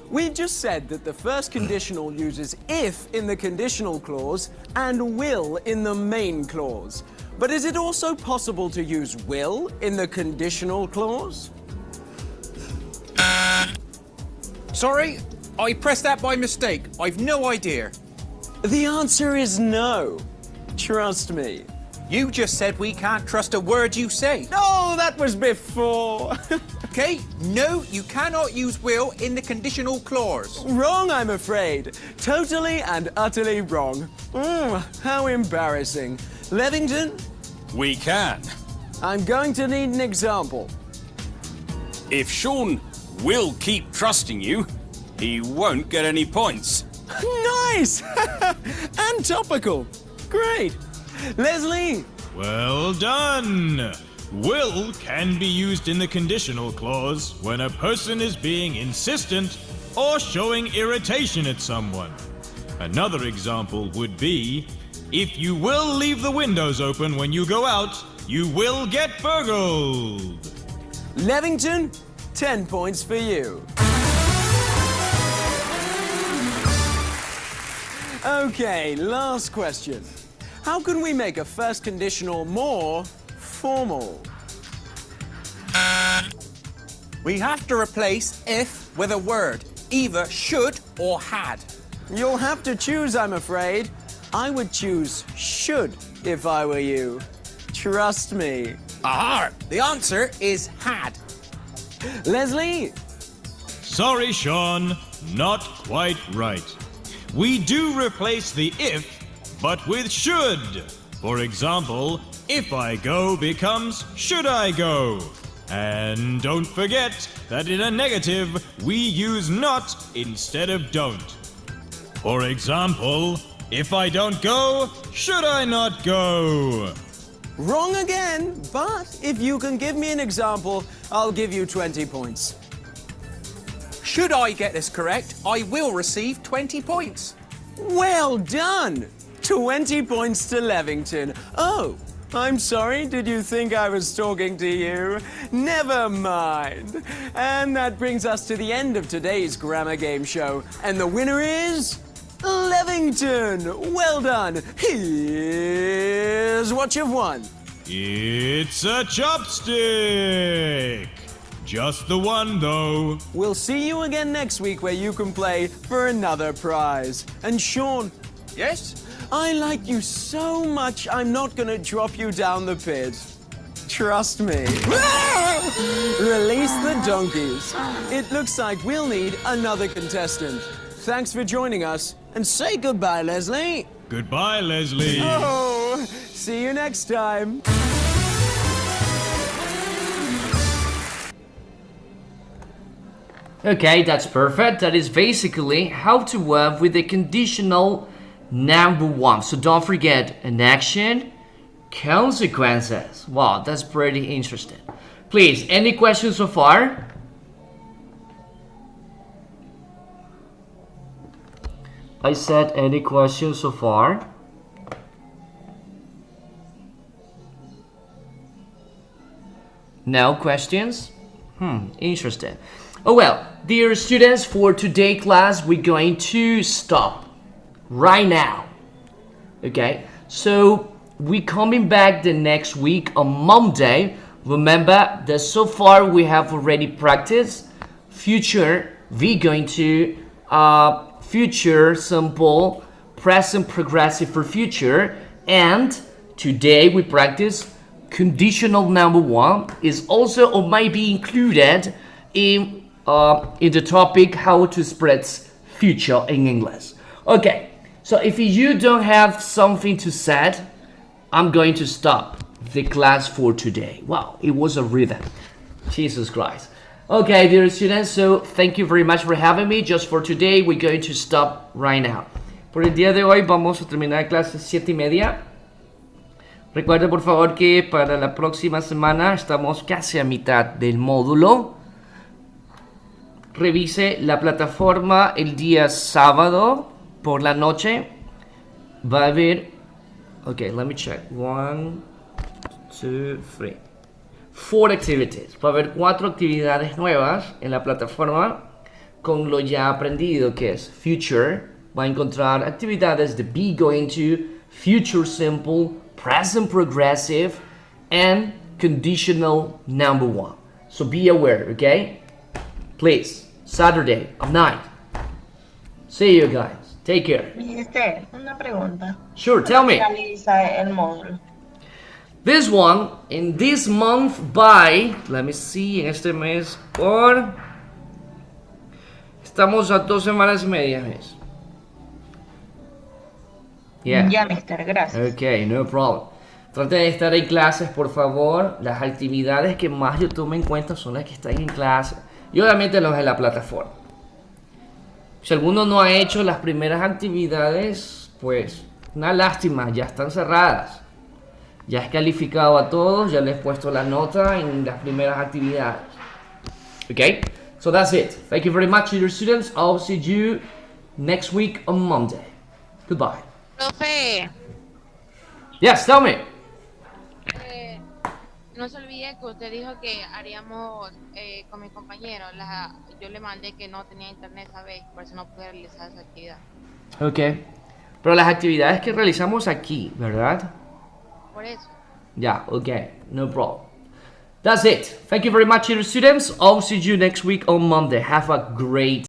We've just said that the first conditional uses if in the conditional clause and will in the main clause. But is it also possible to use will in the conditional clause? Sorry, I pressed that by mistake. I've no idea. The answer is no. Trust me. You just said we can't trust a word you say. No, that was before. Okay, no, you cannot use will in the conditional clause. Wrong, I'm afraid. Totally and utterly wrong. How embarrassing. Levington? We can. I'm going to need an example. If Sean will keep trusting you, he won't get any points. Nice! And topical. Great. Leslie? Well done! Will can be used in the conditional clause when a person is being insistent or showing irritation at someone. Another example would be, if you will leave the windows open when you go out, you will get burgled. Levington, 10 points for you. Okay, last question. How can we make a first conditional more formal? We have to replace if with a word, either should or had. You'll have to choose, I'm afraid. I would choose should if I were you. Trust me. Aha! The answer is had. Leslie? Sorry, Sean, not quite right. We do replace the if, but with should. For example, if I go becomes should I go. And don't forget that in a negative, we use not instead of don't. For example, if I don't go, should I not go? Wrong again, but if you can give me an example, I'll give you 20 points. Should I get this correct, I will receive 20 points. Well done! 20 points to Levington. Oh, I'm sorry, did you think I was talking to you? Never mind. And that brings us to the end of today's grammar game show. And the winner is Levington. Well done. Here's what you've won. It's a chopstick. Just the one, though. We'll see you again next week where you can play for another prize. And Sean. Yes? I like you so much, I'm not gonna drop you down the pit. Trust me. Release the donkeys. It looks like we'll need another contestant. Thanks for joining us, and say goodbye, Leslie. Goodbye, Leslie. Oh, see you next time. Okay, that's perfect. That is basically how to work with the conditional number one. So don't forget an action, consequences. Wow, that's pretty interesting. Please, any questions so far? I said any questions so far? No questions? Interesting. Oh well, dear students, for today's class, we're going to stop right now. Okay, so we're coming back the next week on Monday. Remember that so far we have already practiced future. We're going to future simple, present progressive for future, and today we practice conditional number one. Is also or might be included in the topic how to express future in English. Okay, so if you don't have something to say, I'm going to stop the class for today. Wow, it was a rhythm. Jesus Christ. Okay, dear students, so thank you very much for having me. Just for today, we're going to stop right now. Por el día de hoy vamos a terminar la clase 7:30. Recuerden por favor que para la próxima semana estamos casi a mitad del módulo. Revise la plataforma el día sábado por la noche. Va a haber... Okay, let me check. 1, 2, 3. 4 activities. Va a haber 4 actividades nuevas en la plataforma con lo ya aprendido que es future. Va a encontrar actividades de be going to, future simple, present progressive, and conditional number one. So be aware, okay? Please, Saturday at night. See you guys. Take care. Mister, una pregunta. Sure, tell me. Realiza el módulo. This one, in this month by, let me see, en este mes por... Estamos a 2 semanas y media, mes. Yeah. Ya, mister, gracias. Okay, no problem. Traten de estar en clases, por favor. Las actividades que más yo tomo en cuenta son las que están en clase. Y obviamente los de la plataforma. Si alguno no ha hecho las primeras actividades, pues una lástima, ya están cerradas. Ya he calificado a todos, ya les he puesto la nota en las primeras actividades. Okay? So that's it. Thank you very much, dear students. I'll see you next week on Monday. Goodbye. Profe, Yes, tell me. no se olvide que usted dijo que haríamos con mis compañeros. Yo le mandé que no tenía internet esa vez, por eso no pude realizar esa actividad. Ok. Pero las actividades que realizamos aquí, ¿verdad? Por eso. Yeah, okay. No problem. That's it. Thank you very much, dear students. I'll see you next week on Monday. Have a great